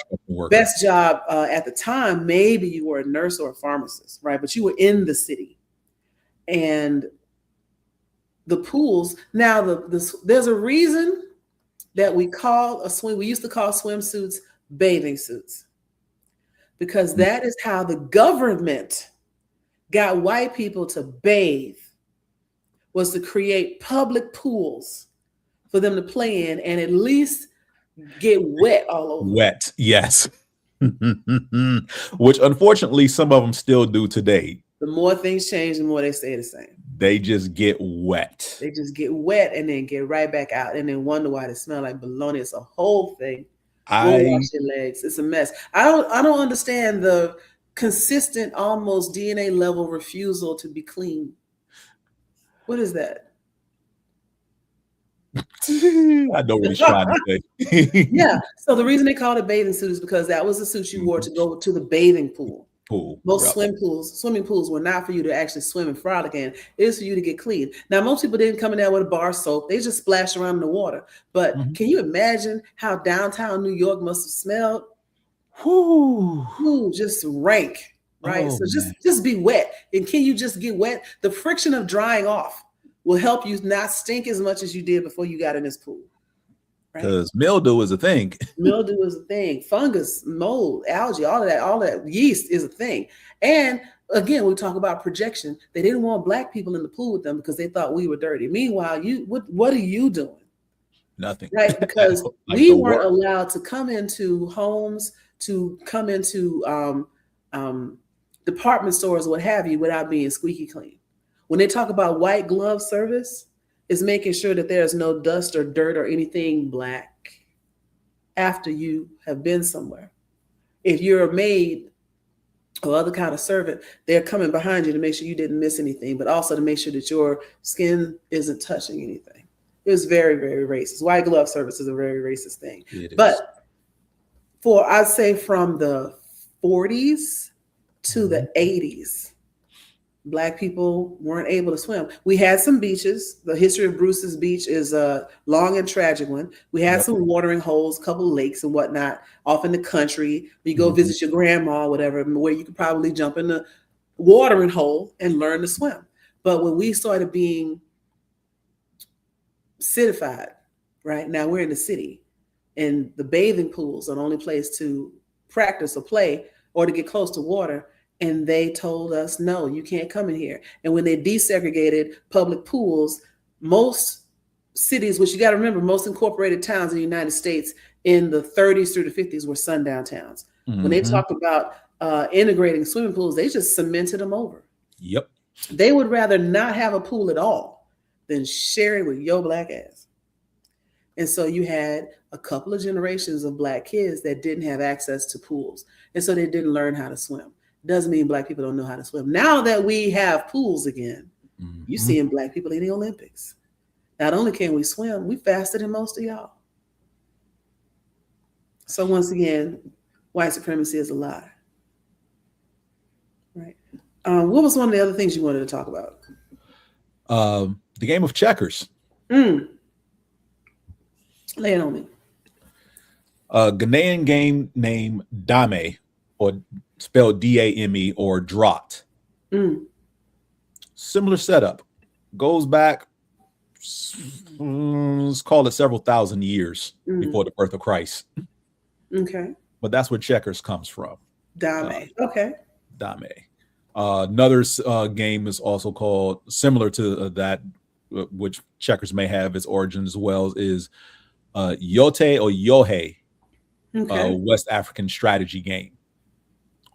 best job at the time, maybe you were a nurse or a pharmacist, right? But you were in the city. And the pools, now there's a reason that we used to call swimsuits bathing suits, because that is how the government got white people to bathe, was to create public pools for them to play in and at least get wet all over. Wet, yes. Which unfortunately some of them still do today. The more things change, the more they stay the same. They just get wet. They just get wet and then get right back out and then wonder why they smell like bologna. It's a whole thing. We'll wash your legs. It's a mess. I don't understand the consistent, almost DNA level refusal to be clean. What is that? I know what he's trying to say. Yeah. So the reason they called it bathing suit is because that was the suit you wore to go to the bathing pool. Most swimming pools were not for you to actually swim and frolic in. It is for you to get clean. Now, most people didn't come in there with a bar soap. They just splashed around in the water. But can you imagine how downtown New York must have smelled? Just rank, right? So just be wet. And can you just get wet? The friction of drying off will help you not stink as much as you did before you got in this pool. Because mildew is a thing. Mildew is a thing. Fungus, mold, algae, all that yeast is a thing. And again, we talk about projection. They didn't want Black people in the pool with them because they thought we were dirty. Meanwhile, what are you doing? Nothing. Right? Because like we weren't allowed to come into homes, to come into department stores, what have you, without being squeaky clean. When they talk about white glove service, is making sure that there's no dust or dirt or anything Black after you have been somewhere. If you're a maid or other kind of servant, they're coming behind you to make sure you didn't miss anything, but also to make sure that your skin isn't touching anything. It was very, very racist. White glove service is a very racist thing. But I'd say from the 40s to the 80s, Black people weren't able to swim. We had some beaches. The history of Bruce's Beach is a long and tragic one. We had some watering holes, a couple of lakes and whatnot off in the country. You go visit your grandma or whatever, where you could probably jump in the watering hole and learn to swim. But when we started being citified, right now we're in the city, and the bathing pools are the only place to practice or play or to get close to water. And they told us, no, you can't come in here. And when they desegregated public pools, most cities, which you got to remember, most incorporated towns in the United States in the 30s through the 50s were sundown towns. When they talk about integrating swimming pools, they just cemented them over. Yep. They would rather not have a pool at all than share it with your Black ass. And so you had a couple of generations of Black kids that didn't have access to pools. And so they didn't learn how to swim. Doesn't mean Black people don't know how to swim. Now that we have pools again, you seeing Black people in the Olympics. Not only can we swim, we faster than most of y'all. So once again, white supremacy is a lie. Right. What was one of the other things you wanted to talk about? The game of checkers. Lay it on me. A Ghanaian game named Dame, or spelled D-A-M-E, or Draught. Similar setup. Goes back, let's call it several thousand years before the birth of Christ. Okay. But that's where checkers comes from. Dame. Okay. Dame. Another game is also called, similar to that, which checkers may have its origin as well, is Yote or Yohe, West African strategy game,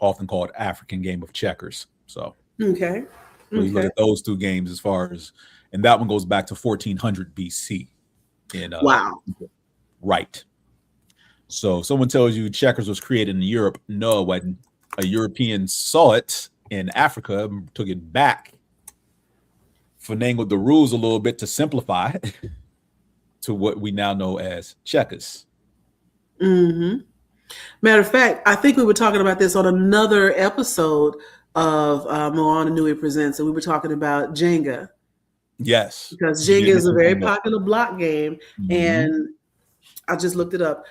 often called African game of checkers. So, you look at those two games as far as, and that one goes back to 1400 BC. Wow. Right. So someone tells you checkers was created in Europe. No, when a European saw it in Africa, took it back, finagled the rules a little bit to simplify to what we now know as checkers. Matter of fact, I think we were talking about this on another episode of Moana Nui Presents, and we were talking about Jenga. Yes. Because Jenga is a very popular block game, and I just looked it up.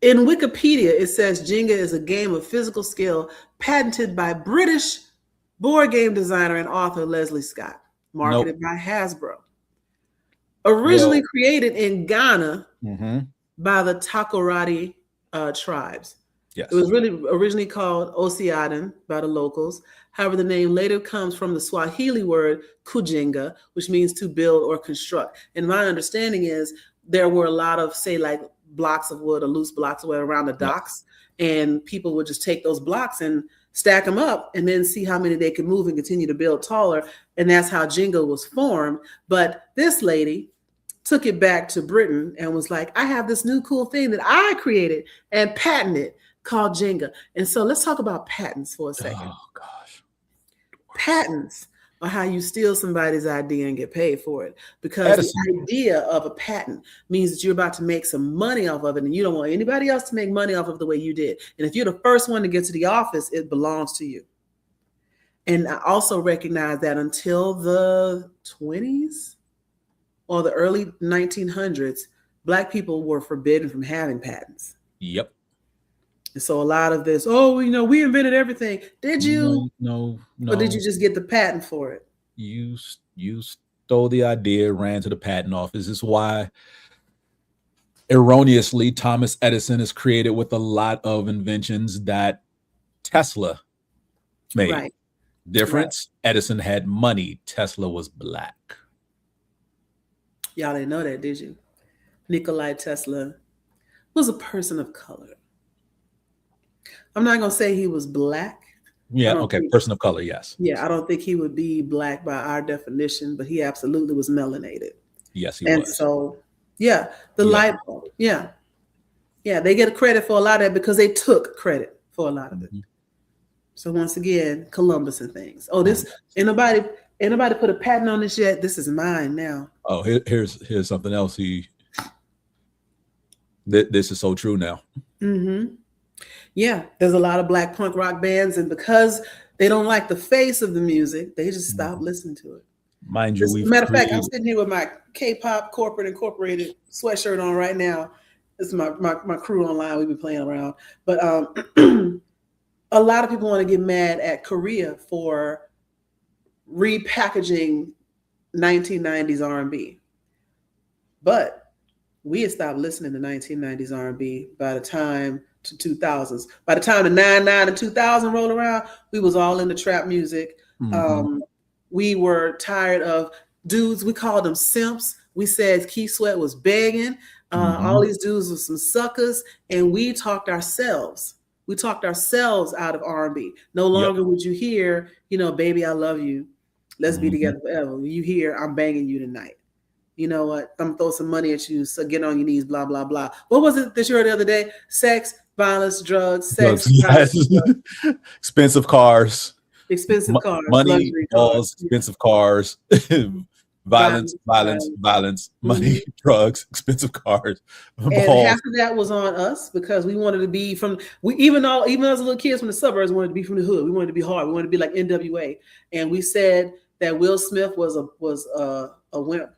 In Wikipedia, it says Jenga is a game of physical skill patented by British board game designer and author Leslie Scott, marketed by Hasbro. Originally created in Ghana by the Takoradi tribes. Yes. It was really originally called Osiaden by the locals. However, the name later comes from the Swahili word kujenga, which means to build or construct. And my understanding is there were a lot of, say, like blocks of wood or loose blocks of wood around the docks, and people would just take those blocks and stack them up and then see how many they could move and continue to build taller. And that's how Jenga was formed. But this lady took it back to Britain and was like, I have this new cool thing that I created and patented called Jenga. And so let's talk about patents for a second. Oh gosh. Patents are how you steal somebody's idea and get paid for it. Because the idea of a patent means that you're about to make some money off of it, and you don't want anybody else to make money off of the way you did. And if you're the first one to get to the office, it belongs to you. And I also recognize that until the 20s or the early 1900s, Black people were forbidden from having patents. Yep. And so a lot of this, we invented everything. Did you? No. Or did you just get the patent for it? You stole the idea, ran to the patent office. This is why erroneously Thomas Edison is created with a lot of inventions that Tesla made. Right. Difference, right. Edison had money. Tesla was Black. Y'all didn't know that, did you? Nikola Tesla was a person of color. I'm not going to say he was Black. Yeah, okay, person of color, yes. Yeah, I don't think he would be Black by our definition, but he absolutely was melanated. was. Yes, And so, the light bulb, Yeah, they get credit for a lot of it because they took credit for a lot of it. So once again, Columbus and things. Oh, this, ain't nobody put a patent on this yet. This is mine now. Oh, here's something else. This is so true now. Mm-hmm. Yeah, there's a lot of Black punk rock bands, and because they don't like the face of the music, they just stop listening to it. Mind you, as a matter of fact, I'm sitting here with my K-pop Corporate Incorporated sweatshirt on right now. This is my crew online. We've been playing around, but a lot of people want to get mad at Korea for repackaging 1990s R&B, but we had stopped listening to 1990s R&B by the time to 2000s. By the time the 99 and 2000 rolled around, we was all into trap music. Mm-hmm. We were tired of dudes. We called them simps. We said Keith Sweat was begging. All these dudes were some suckers, and we talked ourselves. We talked ourselves out of R&B. No longer would you hear, baby, I love you. Let's be together forever. You hear, I'm banging you tonight. You know what? I'm gonna throw some money at you. So get on your knees, blah, blah, blah. What was it that you heard the other day? Sex, violence, drugs, sex, violence, drugs. Expensive cars. Expensive cars. Money, balls, expensive cars. Violence, money, drugs, expensive cars. And half of that was on us because we wanted to be even as little kids from the suburbs wanted to be from the hood. We wanted to be hard. We wanted to be like NWA. And we said that Will Smith was a wimp.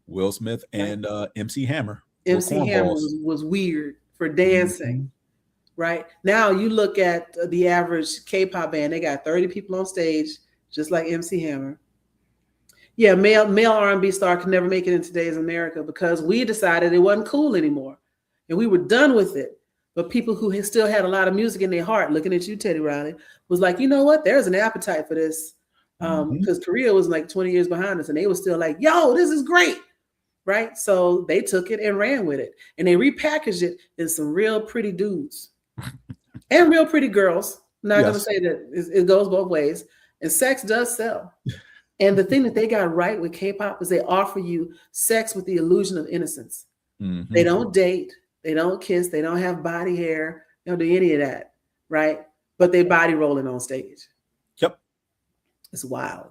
Will Smith and MC Hammer. MC Hammer was weird for dancing. Right? Now you look at the average K-pop band, they got 30 people on stage, just like MC Hammer. Yeah, male R&B star could never make it in today's America because we decided it wasn't cool anymore. And we were done with it. But people who still had a lot of music in their heart, looking at you, Teddy Riley, was like, you know what? There's an appetite for this. Because Korea was like 20 years behind us and they were still like, yo, this is great. Right? So they took it and ran with it. And they repackaged it in some real pretty dudes and real pretty girls. I'm not going to say that it goes both ways. And sex does sell. And the thing that they got right with K-pop is they offer you sex with the illusion of innocence. Mm-hmm. They don't date. They don't kiss. They don't have body hair. They don't do any of that. Right? But they body rolling on stage. Yep. It's wild.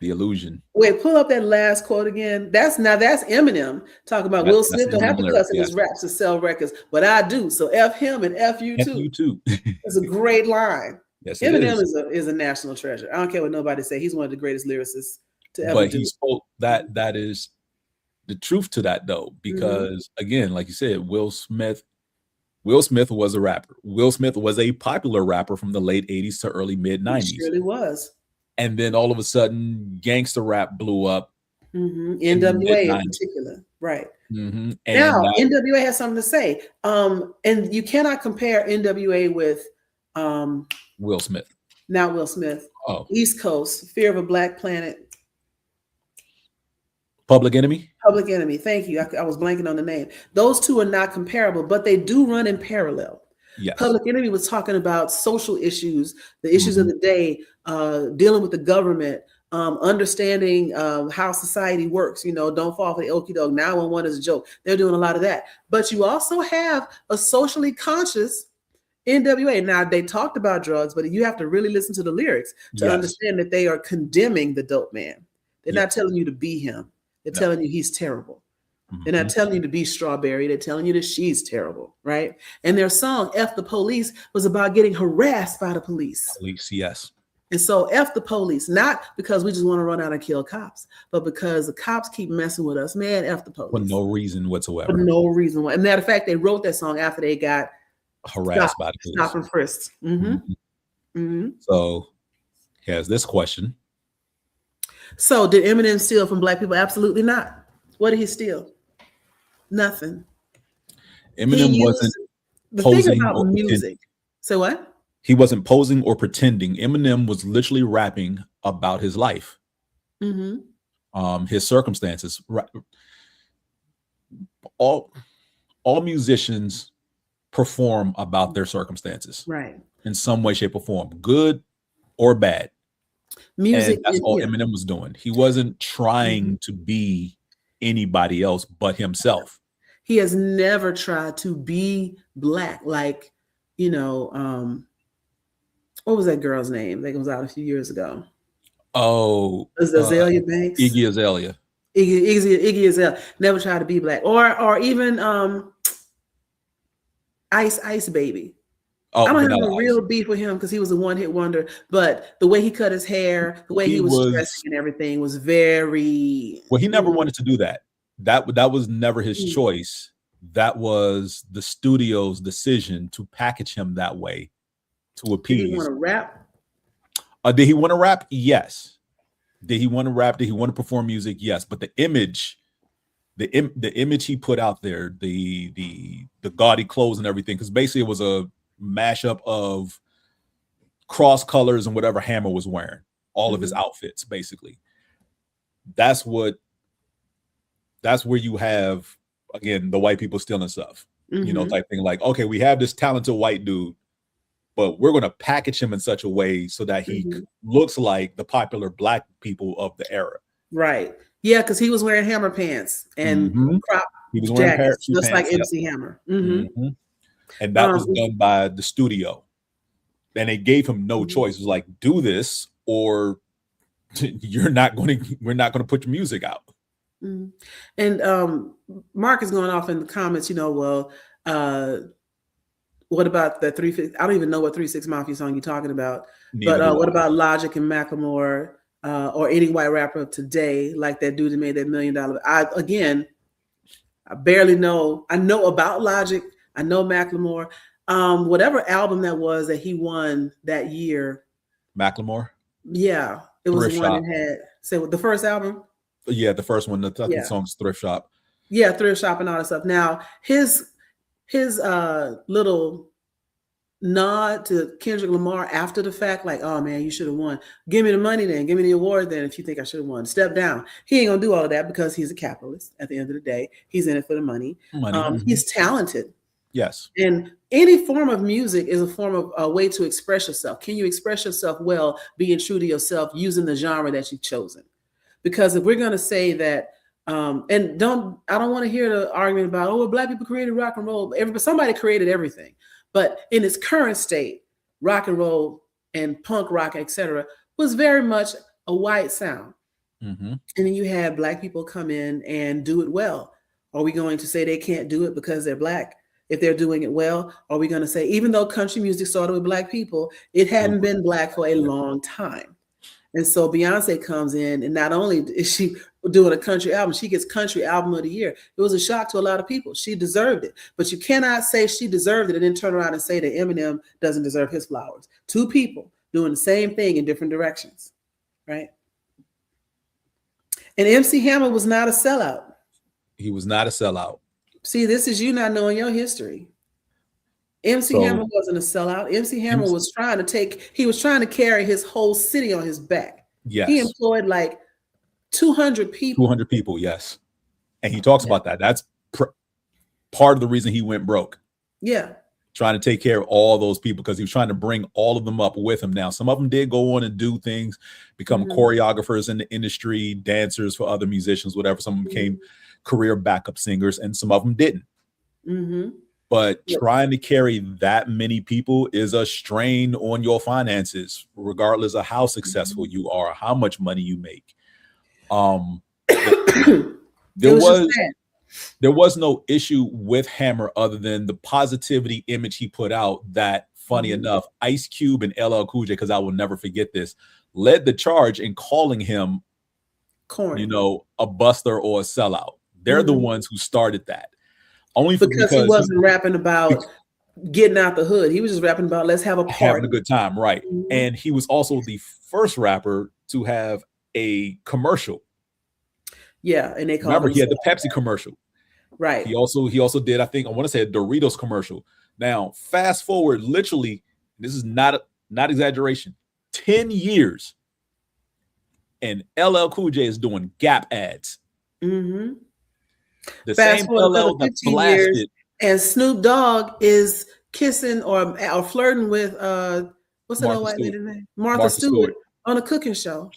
The illusion. Wait, pull up that last quote again. That's Eminem talking about Will Smith don't have to cuss in his raps to sell records, but I do. So F him and F you too. F you too. It's a great line. Yes, Eminem is a national treasure. I don't care what nobody say. He's one of the greatest lyricists to ever But do. he spoke that is the truth to that though, because again, like you said, Will Smith was a rapper. Will Smith was a popular rapper from the late 80s to early mid 90s. He surely was. And then all of a sudden, gangster rap blew up. NWA in particular, right? Mm-hmm. Now NWA has something to say, and you cannot compare NWA with Will Smith. Not Will Smith. Oh, East Coast, Fear of a Black Planet. Public Enemy. Public Enemy. Thank you. I was blanking on the name. Those two are not comparable, but they do run in parallel. Yes. Public Enemy was talking about social issues, the issues of the day, dealing with the government, understanding how society works. Don't fall for the okie doke. 911 is a joke. They're doing a lot of that. But you also have a socially conscious NWA. Now, they talked about drugs, but you have to really listen to the lyrics to understand that they are condemning the dope man. They're not telling you to be him. They're telling you he's terrible. They're not telling you to be Strawberry. They're telling you that she's terrible, right? And their song, F the Police, was about getting harassed by the police. Yes. And so F the police, not because we just want to run out and kill cops, but because the cops keep messing with us. Man, F the police. For no reason whatsoever. For no reason. As a matter of fact, they wrote that song after they got harassed by the police. Stop and frisked. So here's this question. So did Eminem steal from Black people? Absolutely not. What did he steal? Nothing. Eminem wasn't posing or music. So what? He wasn't posing or pretending. Eminem was literally rapping about his life, his circumstances. All musicians perform about their circumstances, right? In some way, shape, or form, good or bad. Music. And that's all Eminem was doing. He wasn't trying to be anybody else but himself. He has never tried to be Black, like, what was that girl's name that was out a few years ago? Oh, Azalea Banks. Iggy Azalea. Iggy Azalea never tried to be Black, or even Ice Baby. Oh, I don't have a real beef with him because he was a one-hit wonder, but the way he cut his hair, the way he was dressing and everything was very... Well, he never wanted to do that. That was never his choice. That was the studio's decision to package him that way to appease. Did he want to rap? Did he want to rap? Yes. Did he want to rap? Did he want to perform music? Yes. But the image he put out there, the gaudy clothes and everything, because basically it was a mashup of cross colors and whatever Hammer was wearing, all of his outfits, basically. That's where you have, again, the white people stealing stuff, type thing. Like, okay, we have this talented white dude, but we're going to package him in such a way so that he looks like the popular Black people of the era. Right. Yeah, because he was wearing Hammer pants and crop jackets, just like MC Hammer. And that was done by the studio. And they gave him no choice. It was like, do this or we're not going to put your music out. And Mark is going off in the comments, what about the 3 I don't even know what 3 6 Mafia song you're talking about. But what about Logic and Macklemore or any white rapper of today, like that dude that made that $1 million? I barely know. I know about Logic. I know Macklemore. Whatever album that was that he won that year. Macklemore? Yeah. It was the one that had, say, the first album? Yeah, the first one. The song's Thrift Shop. Yeah, Thrift Shop and all that stuff. Now, his little nod to Kendrick Lamar after the fact, like, oh man, you should have won. Give me the money then. Give me the award then if you think I should have won. Step down. He ain't gonna do all of that because he's a capitalist at the end of the day. He's in it for the money. He's talented. Yes. And any form of music is a form of a way to express yourself. Can you express yourself well, being true to yourself, using the genre that you've chosen? Because if we're going to say that, and I don't want to hear the argument about, well, Black people created rock and roll. Somebody created everything. But in its current state, rock and roll and punk rock, etc., was very much a white sound. And then you had Black people come in and do it well. Are we going to say they can't do it because they're Black? If they're doing it well, are we going to say, even though country music started with Black people, it hadn't been Black for a long time? And so Beyonce comes in, and not only is she doing a country album, she gets Country Album of the Year. It was a shock to a lot of people. She deserved it. But you cannot say she deserved it and then turn around and say that Eminem doesn't deserve his flowers. Two people doing the same thing in different directions, right? And MC Hammer was not a sellout. He was not a sellout. See, this is you not knowing your history. MC Hammer wasn't a sellout. MC Hammer was trying to carry his whole city on his back. Yes. He employed like 200 people. 200 people, yes. And he talks about that. That's part of the reason he went broke. Yeah. Trying to take care of all those people because he was trying to bring all of them up with him. Now, some of them did go on and do things, become choreographers in the industry, dancers for other musicians, whatever. Some of them became career backup singers, and some of them didn't. But trying to carry that many people is a strain on your finances, regardless of how successful you are, how much money you make. There was no issue with Hammer other than the positivity image he put out that, funny enough, Ice Cube and LL Cool J, because I will never forget this, led the charge in calling him, a buster or a sellout. They're the ones who started that. Only because he wasn't rapping about getting out the hood. He was just rapping about let's have a party. Having a good time, right. And he was also the first rapper to have a commercial. Yeah, and they remember he had the Pepsi commercial. Right. He also did, I think, I want to say a Doritos commercial. Now, fast forward, literally, this is not exaggeration, 10 years, and LL Cool J is doing Gap ads. The fast same LL that blasted. Years, and Snoop Dogg is kissing or flirting with what's that old white lady's name? Martha Stewart on a cooking show.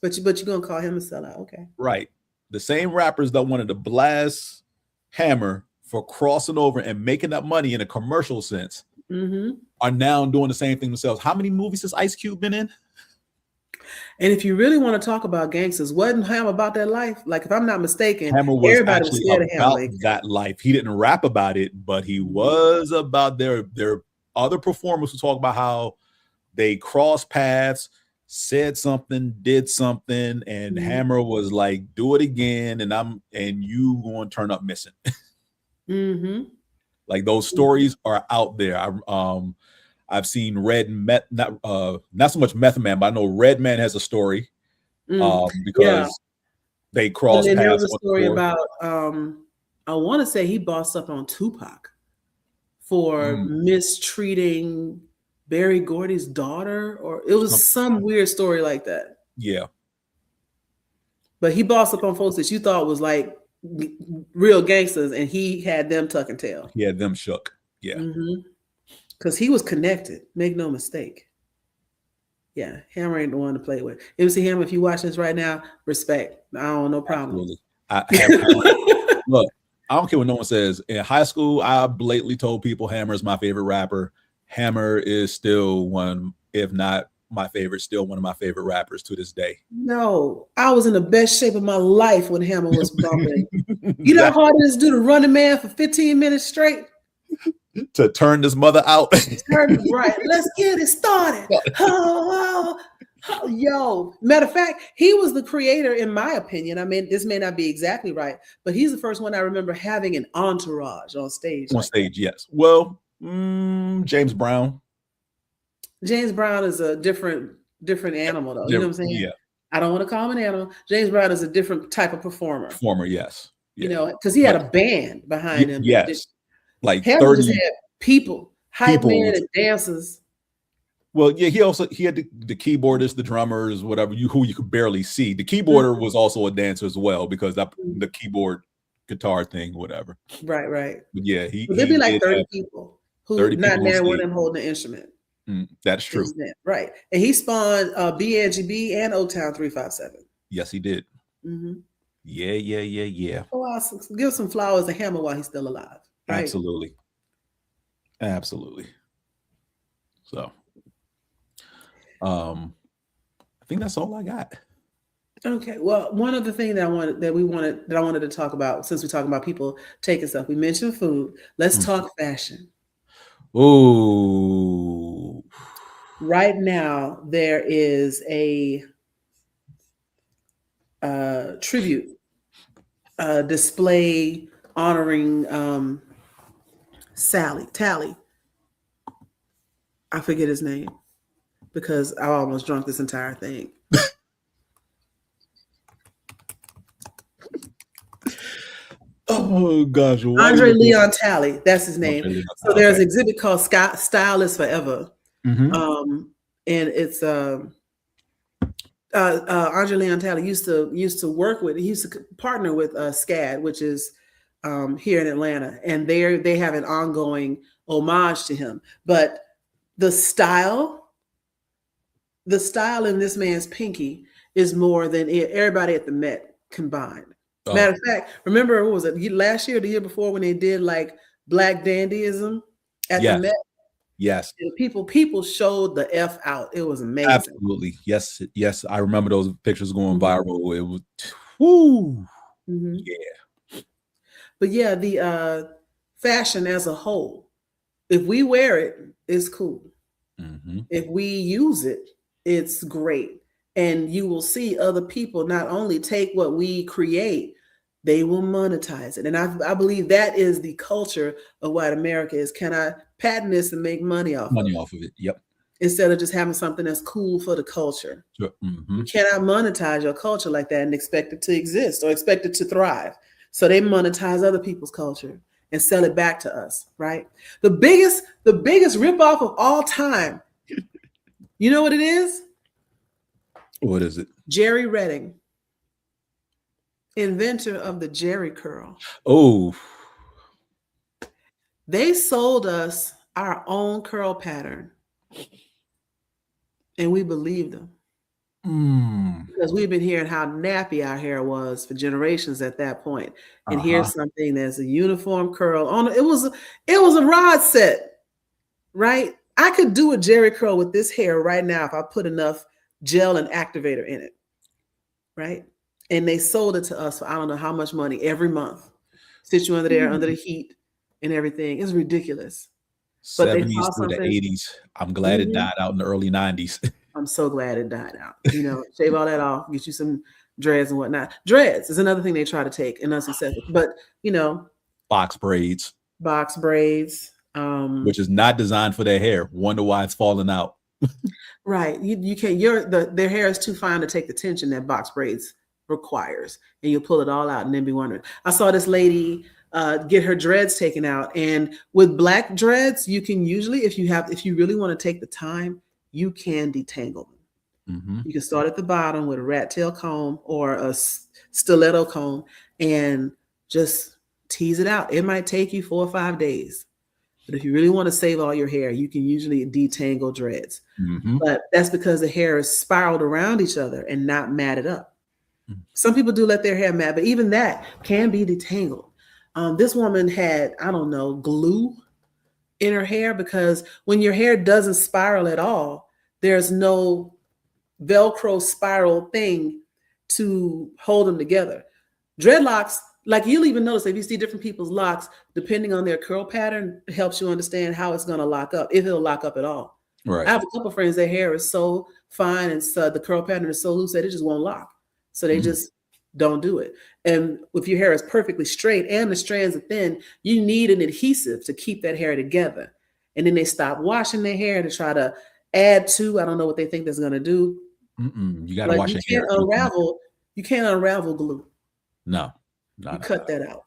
But you're gonna call him a sellout, okay? Right. The same rappers that wanted to blast Hammer for crossing over and making that money in a commercial sense are now doing the same thing themselves. How many movies has Ice Cube been in? And if you really want to talk about gangsters, wasn't Hammer about that life? Like, if I'm not mistaken, Hammer was actually about that life. He didn't rap about it, but he was about their other performers who talk about how they crossed paths, said something, did something, and Hammer was like, do it again, and you going to turn up missing. Like, those stories are out there. I've seen not so much Method Man, but I know Redman has a story because they crossed paths. There was a story about I want to say he bossed up on Tupac for mistreating Barry Gordy's daughter, or it was some weird story like that. Yeah. But he bossed up on folks that you thought was like real gangsters, and he had them tuck and tail. He had them shook. Yeah. Because he was connected. Make no mistake. Yeah, Hammer ain't the one to play with. MC Hammer, if you watch this right now, respect. I don't no problem. Look, I don't care what no one says. In high school, I blatantly told people Hammer is my favorite rapper. Hammer is still one, if not my favorite, still one of my favorite rappers to this day. No, I was in the best shape of my life when Hammer was bumping. You know how hard it is to do the Running Man for 15 minutes straight? To turn this mother out. Right, let's get it started. Yo, matter of fact, he was the creator, in my opinion. I mean, this may not be exactly right, but he's the first one I remember having an entourage on stage. On stage, yes. Well, James Brown. James Brown is a different animal, though. You know what I'm saying? Yeah. I don't want to call him an animal. James Brown is a different type of performer. Yes. Yeah. You know, because he had a band behind him. Yes. Like Hammer 30 just had people, hype men and dancers. Well, yeah, he had the keyboardists, the drummers, whatever, who you could barely see. The keyboarder was also a dancer as well, because the keyboard guitar thing, whatever. Right. But yeah, there'd be like 30 people who 30 not people there with him holding the instrument. That's true. Right. And he spawned BNGB and Old Town 357. Yes, he did. Yeah. Oh, awesome. Give some flowers to Hammer while he's still alive. Right? Absolutely. So I think that's all I got. Okay. Well, one other thing that I wanted to talk about, since we're talking about people taking stuff, we mentioned food. Let's talk fashion. Ooh. Right now, there is a tribute display honoring Tally. I forget his name because I almost drunk this entire thing. Oh gosh, Andre Leon Talley, that's his name. So there's an exhibit called Style is Forever, and it's Andre Leon Talley used to work with. He used to partner with SCAD, which is here in Atlanta, and they have an ongoing homage to him. But the style in this man's pinky is more than everybody at the Met combined. Oh. Matter of fact, remember, what was it, last year or the year before, when they did like Black Dandyism at the Met? Yes. And people showed the F out. It was amazing. Absolutely. Yes. I remember those pictures going viral. It was, whoo. Yeah. But yeah, the fashion as a whole, if we wear it, it's cool. If we use it, it's great. And you will see other people not only take what we create, they will monetize it. And I believe that is the culture of white America is, can I patent this and make money off of it? Yep. Instead of just having something that's cool for the culture. Sure. You cannot monetize your culture like that and expect it to exist or expect it to thrive. So they monetize other people's culture and sell it back to us, right? The biggest ripoff of all time, you know what it is? What is it? Jerry Redding, inventor of the Jerry curl. Oh. They sold us our own curl pattern, and we believed them. Because we've been hearing how nappy our hair was for generations at that point. And here's something that's a uniform curl on it. Was a rod set, right? I could do a Jerry curl with this hair right now if I put enough gel and activator in it, right? And they sold it to us for I don't know how much money every month. Sit you under there under the heat and everything. It's ridiculous. But 70s through the 80s. I'm glad it died out in the early 90s. I'm so glad it died out. Shave all that off, get you some dreads and whatnot. Dreads is another thing they try to take and unsuccessful. But box braids, which is not designed for their hair. Wonder why it's falling out. Right. You can't. Their hair is too fine to take the tension that box braids requires, and you'll pull it all out and then be wondering. I saw this lady get her dreads taken out, and with black dreads, you can usually, if you really want to take the time, you can detangle them. You can start at the bottom with a rat tail comb or a stiletto comb and just tease it out. It might take you 4 or 5 days, but if you really want to save all your hair, you can usually detangle dreads. But that's because the hair is spiraled around each other and not matted up. Some people do let their hair mat, but even that can be detangled. This woman had, I don't know, glue in her hair, because when your hair doesn't spiral at all, there's no Velcro spiral thing to hold them together. Dreadlocks, like you'll even notice if you see different people's locks, depending on their curl pattern, it helps you understand how it's going to lock up, if it'll lock up at all. Right. I have a couple of friends, their hair is so fine and the curl pattern is so loose that it just won't lock. So they just don't do it. And if your hair is perfectly straight and the strands are thin, you need an adhesive to keep that hair together. And then they stop washing their hair to try to add to, I don't know what they think that's going to do. You got to wash your hair. You can't unravel glue. No. You cut that out.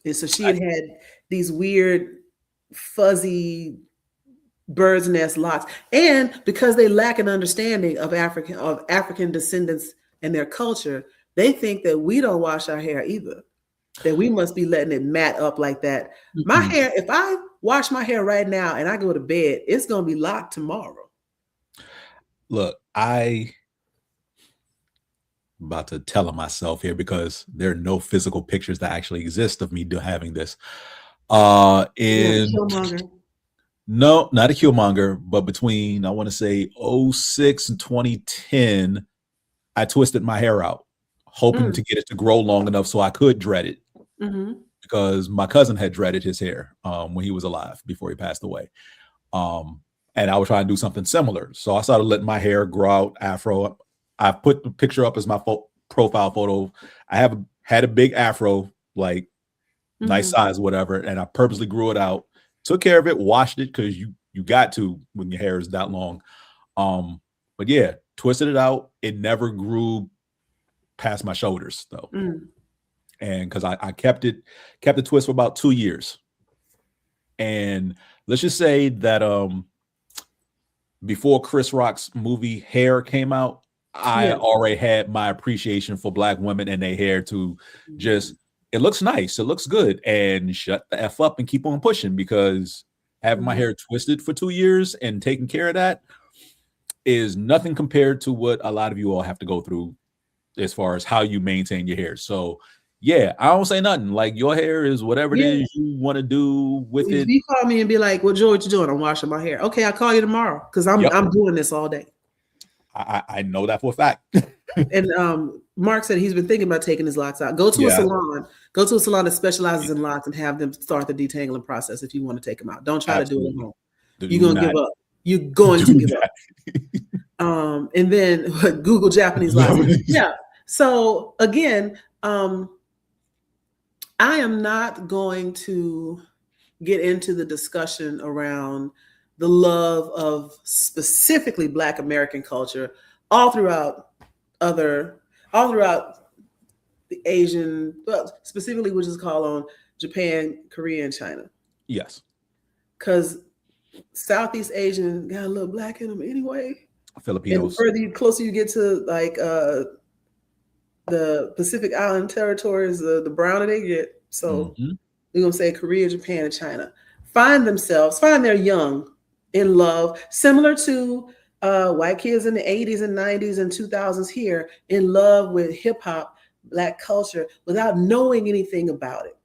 And so she had these weird, fuzzy bird's nest locks. And because they lack an understanding of African descendants and their culture, they think that we don't wash our hair either, that we must be letting it mat up like that. My hair, if I wash my hair right now and I go to bed, it's going to be locked tomorrow. Look, I'm about to tell on myself here because there are no physical pictures that actually exist of me having this. No, not a Killmonger, but between, I want to say 06 and 2010, I twisted my hair out, hoping to get it to grow long enough so I could dread it. Because my cousin had dreaded his hair when he was alive before he passed away. And I was trying to do something similar. So I started letting my hair grow out afro. I put the picture up as my profile photo. I had a big afro, like nice size, whatever. And I purposely grew it out, took care of it, washed it, because you got to when your hair is that long. But yeah, twisted it out. It never grew past my shoulders though. And because I kept the twist for about 2 years. And let's just say that before Chris Rock's movie Hair came out, I already had my appreciation for Black women and their hair to just, it looks nice, it looks good, and shut the F up and keep on pushing, because having my hair twisted for 2 years and taking care of that is nothing compared to what a lot of you all have to go through as far as how you maintain your hair. So yeah, I don't say nothing. Like, your hair is whatever it is you want to do with it. If you call me and be like, well, Joe, what you doing? I'm washing my hair. Okay, I'll call you tomorrow, because I'm doing this all day. I know that for a fact. And Mark said he's been thinking about taking his locks out. Go to a salon. Go to a salon that specializes in locks and have them start the detangling process if you want to take them out. Don't try to do it at home. You're going to give up. You're going to give up. And then Google Japanese locks. Yeah. So again, I am not going to get into the discussion around the love of specifically Black American culture all throughout the Asian, well, specifically we'll just call on Japan, Korea, and China. Yes. Because Southeast Asian got a little Black in them anyway. Filipinos. And the closer you get to like the Pacific Island territories, the browner they get. So we're going to say Korea, Japan, and China find their young in love, similar to white kids in the 80s and 90s and 2000s here, in love with hip hop, Black culture, without knowing anything about it.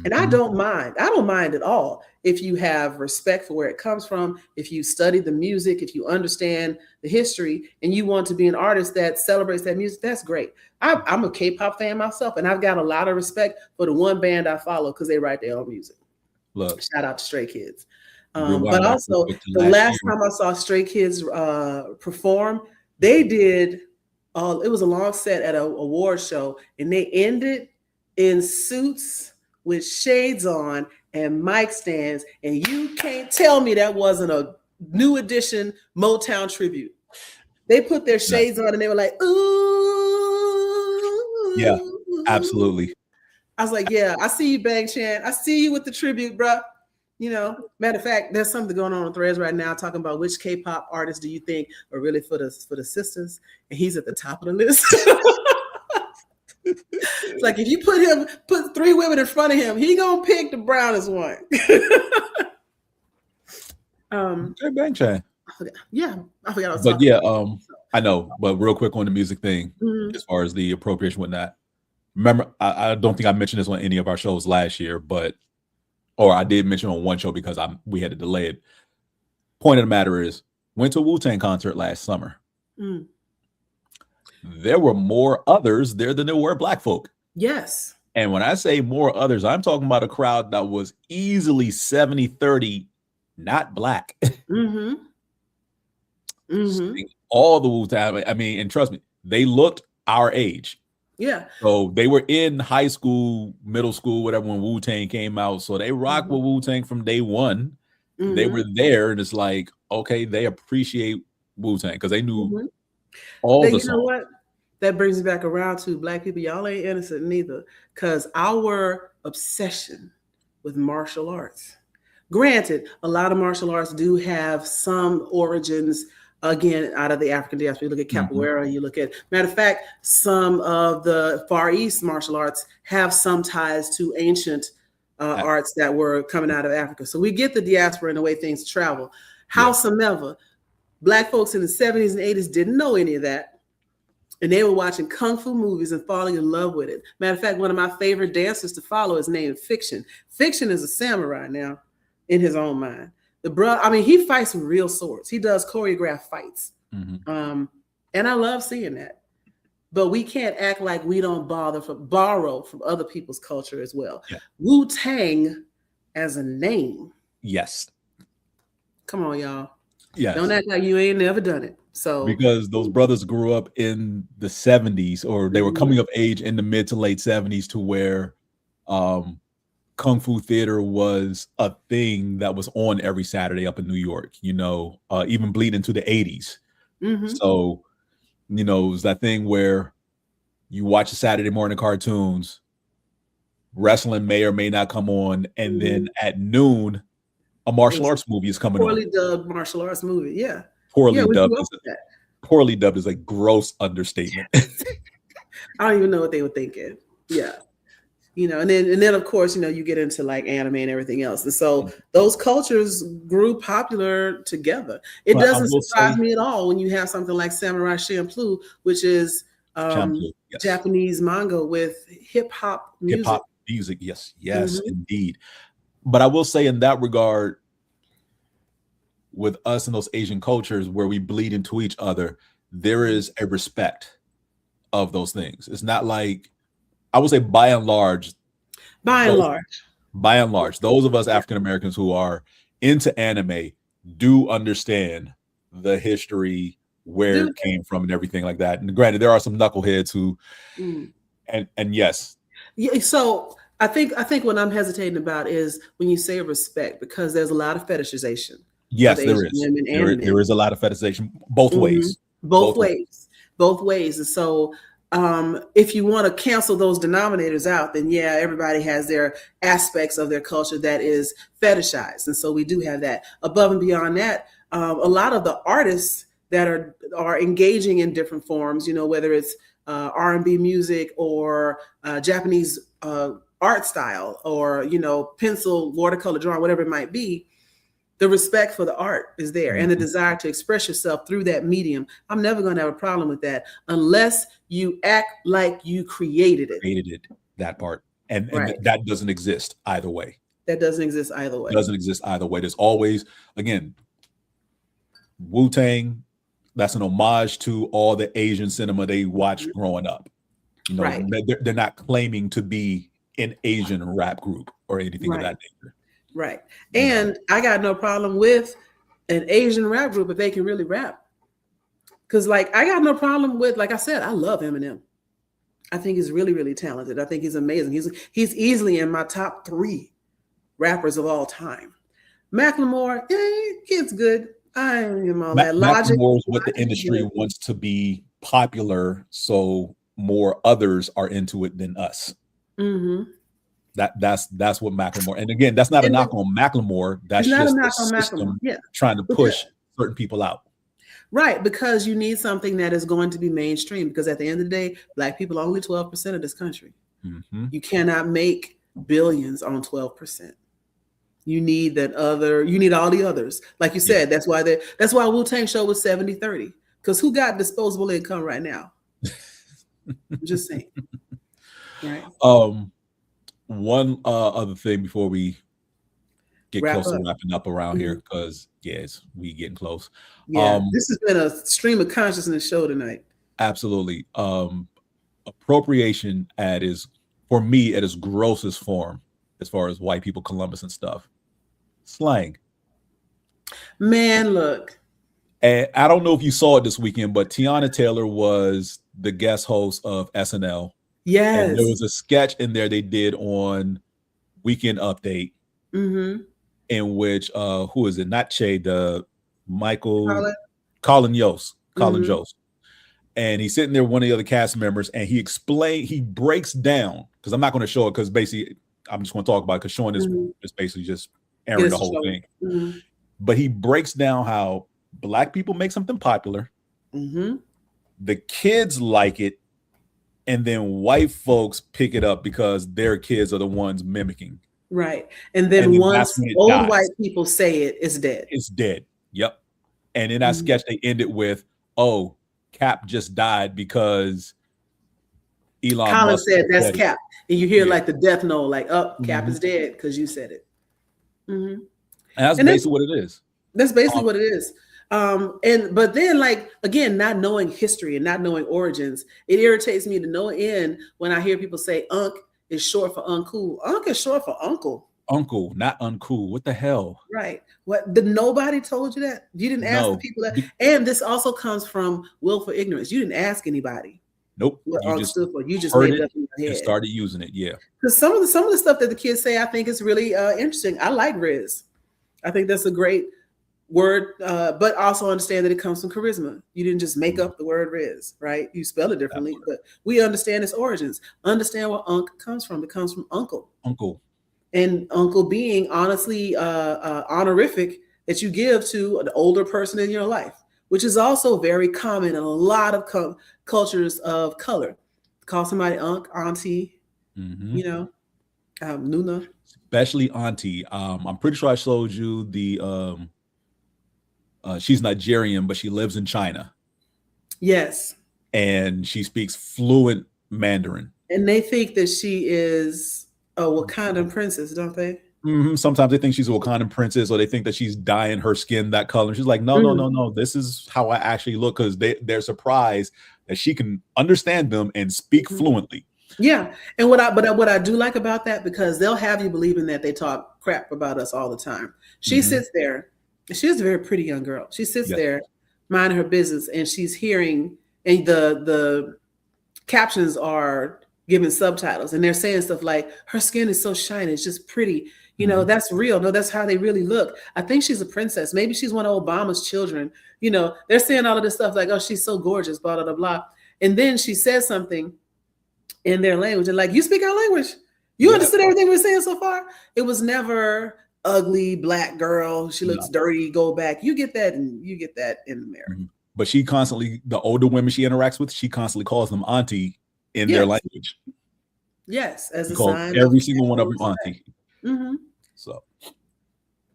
And I don't mind at all if you have respect for where it comes from, if you study the music, if you understand the history, and you want to be an artist that celebrates that music. That's great. I'm a K-pop fan myself, and I've got a lot of respect for the one band I follow because they write their own music. Look, shout out to Stray Kids. But also, the last time I saw Stray Kids perform, they did, it was a long set at an award show, and they ended in suits with shades on and mic stands, and you can't tell me that wasn't a New Edition Motown tribute. They put their shades on and they were like, ooh. Yeah, absolutely. I was like, yeah, I see you, Bang Chan. I see you with the tribute, bro. You know, matter of fact, there's something going on Threads right now talking about which K-pop artists do you think are really for the sisters, and he's at the top of the list. It's like, if you put 3 women in front of him, he gonna pick the brownest one. Bang Chan. I forgot. But yeah, I know. But real quick on the music thing, as far as the appropriation with that. Remember, I don't think I mentioned this on any of our shows last year, or I did mention on one show because we had to delay it. Point of the matter is, went to a Wu-Tang concert last summer. There were more others there than there were Black folk. Yes. And when I say more others, I'm talking about a crowd that was easily 70-30 not Black. All the Wu-Tang, I mean, and trust me, they looked our age. Yeah. So they were in high school, middle school, whatever, when Wu-Tang came out. So they rocked with Wu-Tang from day one. They were there, and it's like, okay, they appreciate Wu-Tang because they knew all the songs. You know what? That brings me back around to Black people. Y'all ain't innocent neither, because our obsession with martial arts. Granted, a lot of martial arts do have some origins, again, out of the African diaspora. You look at capoeira, you look at, matter of fact, some of the Far East martial arts have some ties to ancient arts that were coming out of Africa. So we get the diaspora and the way things travel. Howsoever, Black folks in the 70s and 80s didn't know any of that. And they were watching Kung Fu movies and falling in love with it. Matter of fact, one of my favorite dancers to follow is named Fiction. Fiction is a samurai now in his own mind. He fights with real swords. He does choreographed fights. And I love seeing that. But we can't act like we don't borrow from other people's culture as well. Yeah. Wu-Tang as a name. Yes. Come on, y'all. Yes. Don't act like you ain't never done it. So because those brothers grew up in the 70s, or they were coming of age in the mid to late 70s, to where Kung Fu theater was a thing that was on every Saturday up in New York, even bleeding into the 80s. So, it was that thing where you watch the Saturday morning cartoons, wrestling may or may not come on, and then at noon, a martial arts movie is coming on. Poorly dubbed martial arts movie, yeah. Poorly dubbed. poorly dubbed is a gross understatement. I don't even know what they were thinking. Yeah. And then of course, you get into like anime and everything else. And so those cultures grew popular together. It doesn't surprise me at all when you have something like Samurai Champloo, which is yes. Japanese manga with hip-hop music. Hip-hop music, yes, indeed. But I will say in that regard, with us and those Asian cultures where we bleed into each other, there is a respect of those things. It's not like, I would say by and large, those of us African Americans who are into anime do understand the history, where it came from and everything like that. And granted, there are some knuckleheads who, and yes. Yeah, so I think what I'm hesitating about is when you say respect, because there's a lot of fetishization. Yes, there is. There is a lot of fetishization both ways. Both ways. And so if you want to cancel those denominators out, then yeah, everybody has their aspects of their culture that is fetishized. And so we do have that. Above and beyond that, a lot of the artists that are engaging in different forms, whether it's R&B music or Japanese art style or, pencil, watercolor drawing, whatever it might be, the respect for the art is there and the desire to express yourself through that medium. I'm never going to have a problem with that unless you act like you created it. That part. And that doesn't exist either way. There's always, again, Wu-Tang, that's an homage to all the Asian cinema they watched growing up. They're not claiming to be an Asian rap group or anything of that nature. Right. And I got no problem with an Asian rap group if they can really rap. Because I got no problem with, like I said, I love Eminem. I think he's really, really talented. I think he's amazing. He's easily in my top 3 rappers of all time. Macklemore, kid's good. I am all that. Logic. Macklemore is what the industry wants to be popular, so more others are into it than us. That's what Macklemore. And again, that's not a knock on Macklemore. That's just the system trying to push certain people out. Right, because you need something that is going to be mainstream. Because at the end of the day, Black people are only 12% of this country. You cannot make billions on 12%. You need you need all the others. Like you said, that's why Wu-Tang show was 70-30. Because who got disposable income right now? I'm just saying. Right. One other thing before we get close to wrapping up around here, because we getting close. This has been a stream of consciousness show tonight. Absolutely. Appropriation at its grossest form, as far as white people, Columbus and stuff. Slang. Man, look. And I don't know if you saw it this weekend, but Tiana Taylor was the guest host of SNL. Yes. And there was a sketch in there they did on Weekend Update, in which who is it? Not Che, Colin Yost. And he's sitting there, one of the other cast members, and he breaks down, because I'm not going to show it, because basically I'm just going to talk about it, because showing is basically just airing the whole thing. But he breaks down how Black people make something popular, the kids like it, and then white folks pick it up because their kids are the ones mimicking. Right. And then once old white people say it, it's dead. It's dead. Yep. And in that sketch, they ended with, Cap just died because Elon Musk said that's Cap. And you hear like the death knell, like, Cap is dead because you said it. And that's basically what it is. That's basically what it is. But then, again, not knowing history and not knowing origins, it irritates me to no end when I hear people say Unc is short for uncool. Unc is short for uncle. Uncle, not uncool. What the hell? Right. What? Did nobody told you that? You didn't ask the people that. And this also comes from willful ignorance. You didn't ask anybody. Nope. What Unc stood for. You just made it up in your head and started using it. Yeah. Because some of the stuff that the kids say, I think is really interesting. I like Riz. I think that's a great word, but also understand that it comes from charisma. You didn't just make up the word Riz, right? You spell it differently, but we understand its origins. Understand where Unc comes from. It comes from uncle. Uncle. And uncle being honestly honorific that you give to an older person in your life. which is also very common in a lot of cultures of color. Call somebody unc, auntie, Mm-hmm. Nuna. Especially auntie. I'm pretty sure I showed you the she's Nigerian, but she lives in China. Yes. And she speaks fluent Mandarin. And they think that she is a Wakandan princess, don't they? Mm-hmm. Sometimes they think she's a Wakandan princess, or they think that she's dyeing her skin that color. She's like, no, no. This is how I actually look, because they're surprised that she can understand them and speak fluently. Yeah. And what I do like about that, because they'll have you believing that they talk crap about us all the time. She sits there. She's a very pretty young girl. She sits there, minding her business, and she's hearing, and the captions are giving subtitles, and they're saying stuff like, her skin is so shiny, it's just pretty. That's real. No, that's how they really look. I think she's a princess. Maybe she's one of Obama's children. They're saying all of this stuff like, oh, she's so gorgeous, blah, blah, blah, blah. And then she says something in their language, and like, you speak our language? You understood everything we're saying so far? It was never ugly black girl, she looks dirty, go back. You get that in America. But she constantly, the older women she interacts with, she constantly calls them auntie in their language. Yes, as a calls sign. Every single one of them auntie. So.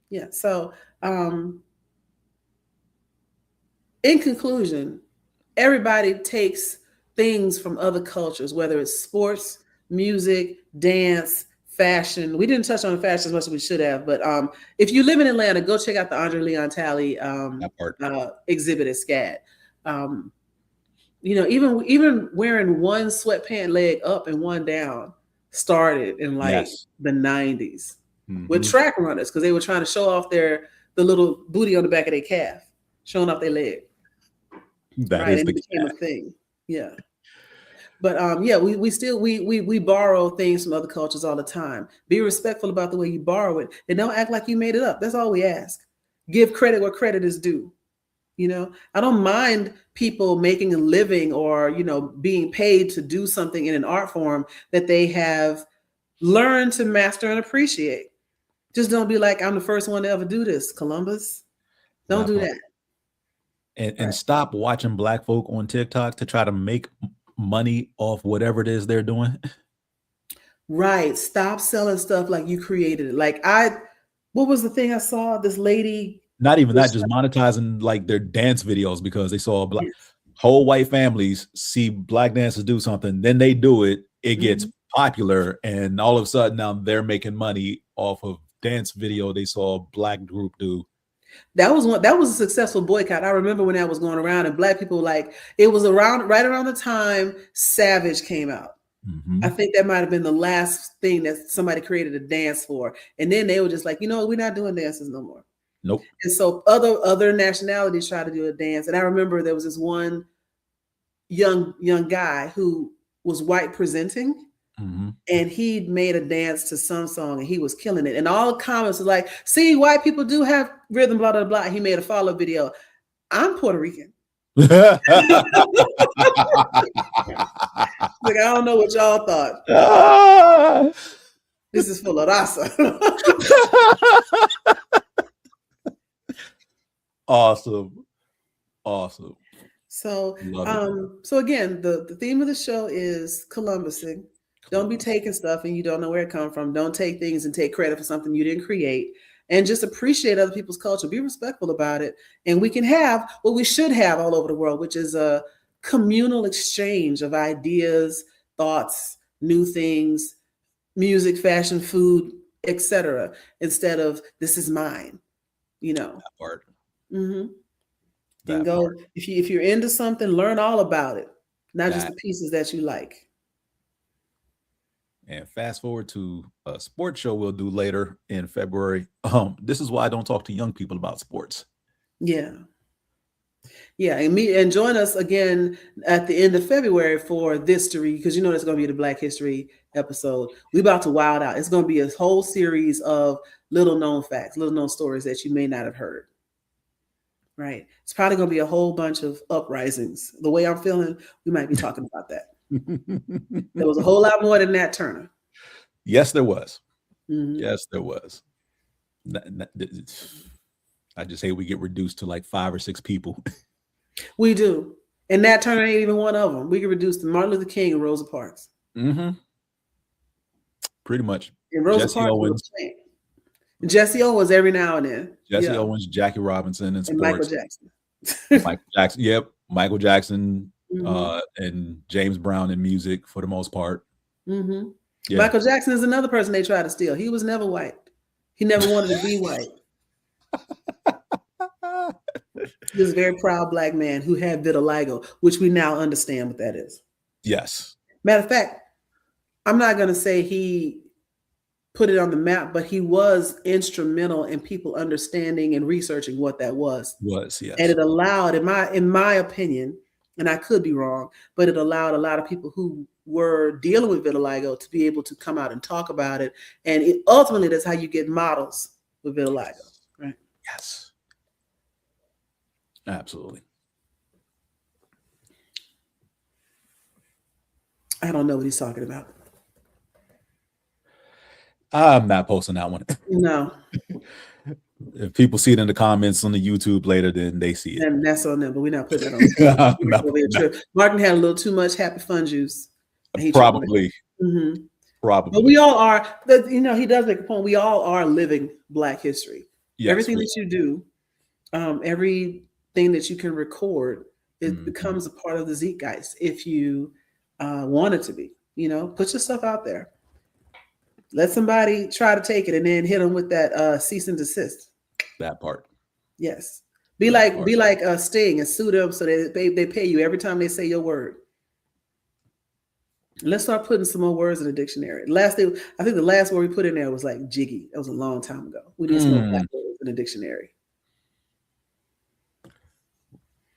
Yeah. So, in conclusion, everybody takes things from other cultures, whether it's sports, music, dance, fashion. We didn't touch on fashion as much as we should have, but if you live in Atlanta, go check out the Andre Leon Talley exhibit at SCAD. Even wearing one sweatpant leg up and one down started in the 90s with track runners, because they were trying to show off the little booty on the back of their calf, showing off their leg. That is and it became a thing. Yeah. But we borrow things from other cultures all the time. Be respectful about the way you borrow it, and don't act like you made it up. That's all we ask. Give credit where credit is due. I don't mind people making a living or being paid to do something in an art form that they have learned to master and appreciate. Just don't be like, I'm the first one to ever do this, Columbus. Don't do that. And stop watching black folk on TikTok to try to make money off whatever it is they're doing. Right. Stop selling stuff like you created it. Like what was the thing I saw? This lady. Not even that, just monetizing like their dance videos, because they saw whole white families see black dancers do something, then they do it, it gets popular, and all of a sudden now they're making money off of dance video they saw a black group do. That was a successful boycott. I remember when that was going around, and black people, it was right around the time Savage came out. I think that might have been the last thing that somebody created a dance for. And then they were just like, we're not doing dances no more. Nope. And so other nationalities try to do a dance. And I remember there was this one young guy who was white presenting, and he'd made a dance to some song, and he was killing it. And all the comments were like, see, white people do have rhythm, blah, blah, blah. He made a follow-up video. I'm Puerto Rican. Like, I don't know what y'all thought. This is full of rasa. Awesome. So again, the theme of the show is Columbusing. Don't be taking stuff and you don't know where it come from. Don't take things and take credit for something you didn't create. And just appreciate other people's culture. Be respectful about it. And we can have what we should have all over the world, which is a communal exchange of ideas, thoughts, new things, music, fashion, food, etc. Instead of, this is mine, That part. And go, if you're into something, learn all about it, not just the pieces that you like. And fast forward to a sports show we'll do later in February. This is why I don't talk to young people about sports. Yeah. And join us again at the end of February for THIStory, because that's going to be the Black History episode. We're about to wild out. It's going to be a whole series of little known facts, little known stories that you may not have heard. Right. It's probably going to be a whole bunch of uprisings. The way I'm feeling, we might be talking about that. There was a whole lot more than that, Turner. Yes, there was. Yes, there was. I just hate we get reduced to like 5 or 6 people. We do. And Nat Turner ain't even one of them. We can reduce to Martin Luther King and Rosa Parks. Mm-hmm. Pretty much. And Rosa Jesse Parks Owens. Jesse Owens every now and then. Jesse Owens, Jackie Robinson, and Michael Jackson. Michael Jackson. Yep. Michael Jackson and James Brown in music for the most part. Mm-hmm. Yeah. Michael Jackson is another person they try to steal. He was never white. He never wanted to be white. He was a very proud Black man who had vitiligo, which we now understand what that is. Yes. Matter of fact, I'm not going to say he put it on the map, but he was instrumental in people understanding and researching what that was. Yes. And it allowed, in my opinion, and I could be wrong, but it allowed a lot of people who were dealing with vitiligo to be able to come out and talk about it. And ultimately, that's how you get models with vitiligo, right? Yes. Absolutely. I don't know what he's talking about. I'm not posting that one. No. If people see it in the comments on the YouTube later, then they see it. And that's on them, but we're not putting that on. No. Martin had a little too much happy fun juice. Probably. Mm-hmm. Probably. But we all are, he does make a point. We all are living Black history. Yes, everything that you do, everything that you can record, it becomes a part of the zeitgeist if you want it to be. Put your stuff out there. Let somebody try to take it and then hit them with that cease and desist. That part. Yes. Be like Sting and sue them so they pay you every time they say your word. Let's start putting some more words in the dictionary. I think the last word we put in there was like jiggy. That was a long time ago. We need some more Black words in the dictionary.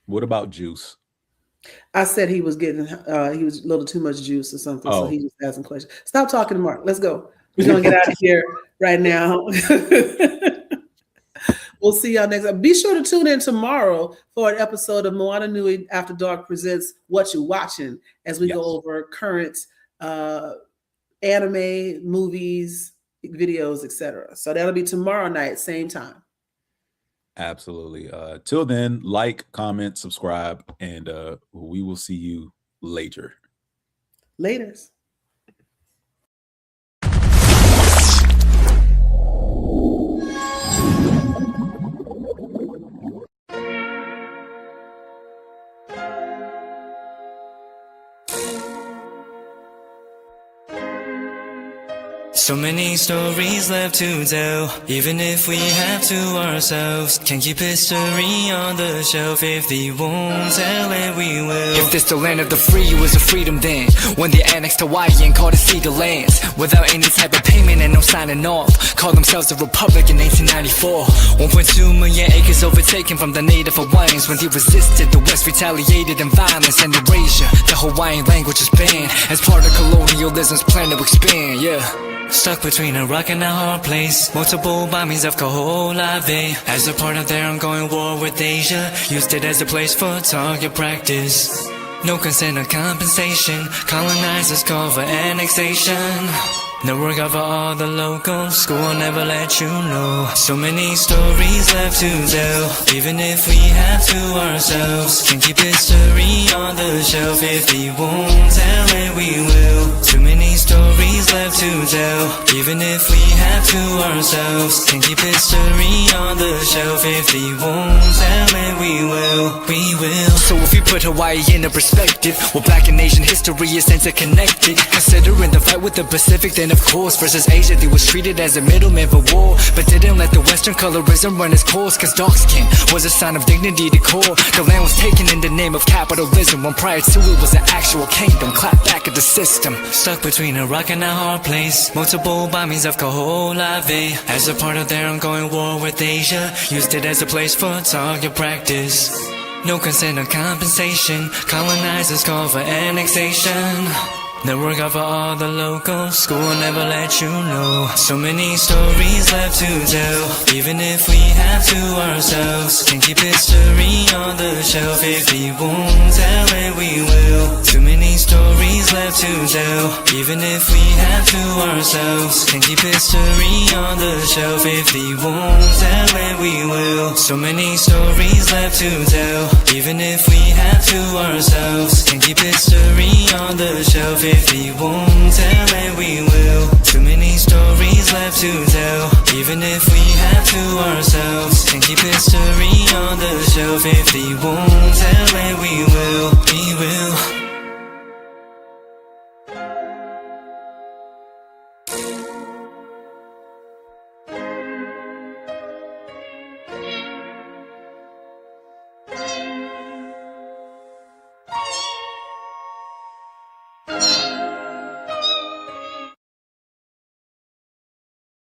What about juice? I said he was a little too much juice or something. So he just had some questions. Stop talking to Mark. Let's go. We're going to get out of here right now. We'll see y'all next time. Be sure to tune in tomorrow for an episode of Moana Nui After Dark presents What You Watching as we go over current anime, movies, videos, etc. So that'll be tomorrow night, same time. Absolutely. Till then, like, comment, subscribe, and we will see you later. Laters. So many stories left to tell, even if we have to ourselves. Can't keep history on the shelf. If they won't tell it, we will. If this the land of the free, it was a freedom then, when they annexed Hawaii and called it Cedar Lands, without any type of payment and no signing off. Called themselves a republic in 1894. 1.2 million acres overtaken from the native Hawaiians. When they resisted, the West retaliated in violence and erasure. The Hawaiian language is banned as part of colonialism's plan to expand, Stuck between a rock and a hard place. Multiple bombings of Kaho'olawe as a part of their ongoing war with Asia. Used it as a place for target practice. No consent or compensation. Colonizers call for annexation. No regard for all the locals. School will never let you know. So many stories left to tell, even if we have to ourselves. Can keep history on the shelf. If they won't tell it, we will. Too many stories left to tell, even if we have to ourselves. Can keep history on the shelf. If they won't tell it, we will. We will. So if you put Hawaii into perspective, well, Black and Asian history is interconnected. Considering the fight with the Pacific, then of course versus Asia, they was treated as a middleman for war, but didn't let the Western colorism run its course. Cause dark skin was a sign of dignity to core. The land was taken in the name of capitalism, when prior to it was an actual kingdom. Clap back at the system. Stuck between a rock and a hard place. Multiple bombings of Kaho'olawe as a part of their ongoing war with Asia. Used it as a place for target practice. No consent or compensation. Colonizers call for annexation. Network out for all the locals, school will never let you know. So many stories left to tell, even if we have to ourselves. Can keep history on the shelf, if we won't tell it we will. Too many stories left to tell, even if we have to ourselves. Can keep history on the shelf, if we won't tell it we will. So many stories left to tell, even if we have to ourselves. Can keep history on the shelf, if we won't tell it we will. Too many stories left to tell, even if we have to ourselves. Can keep history on the shelf, if we won't tell it we will. We will.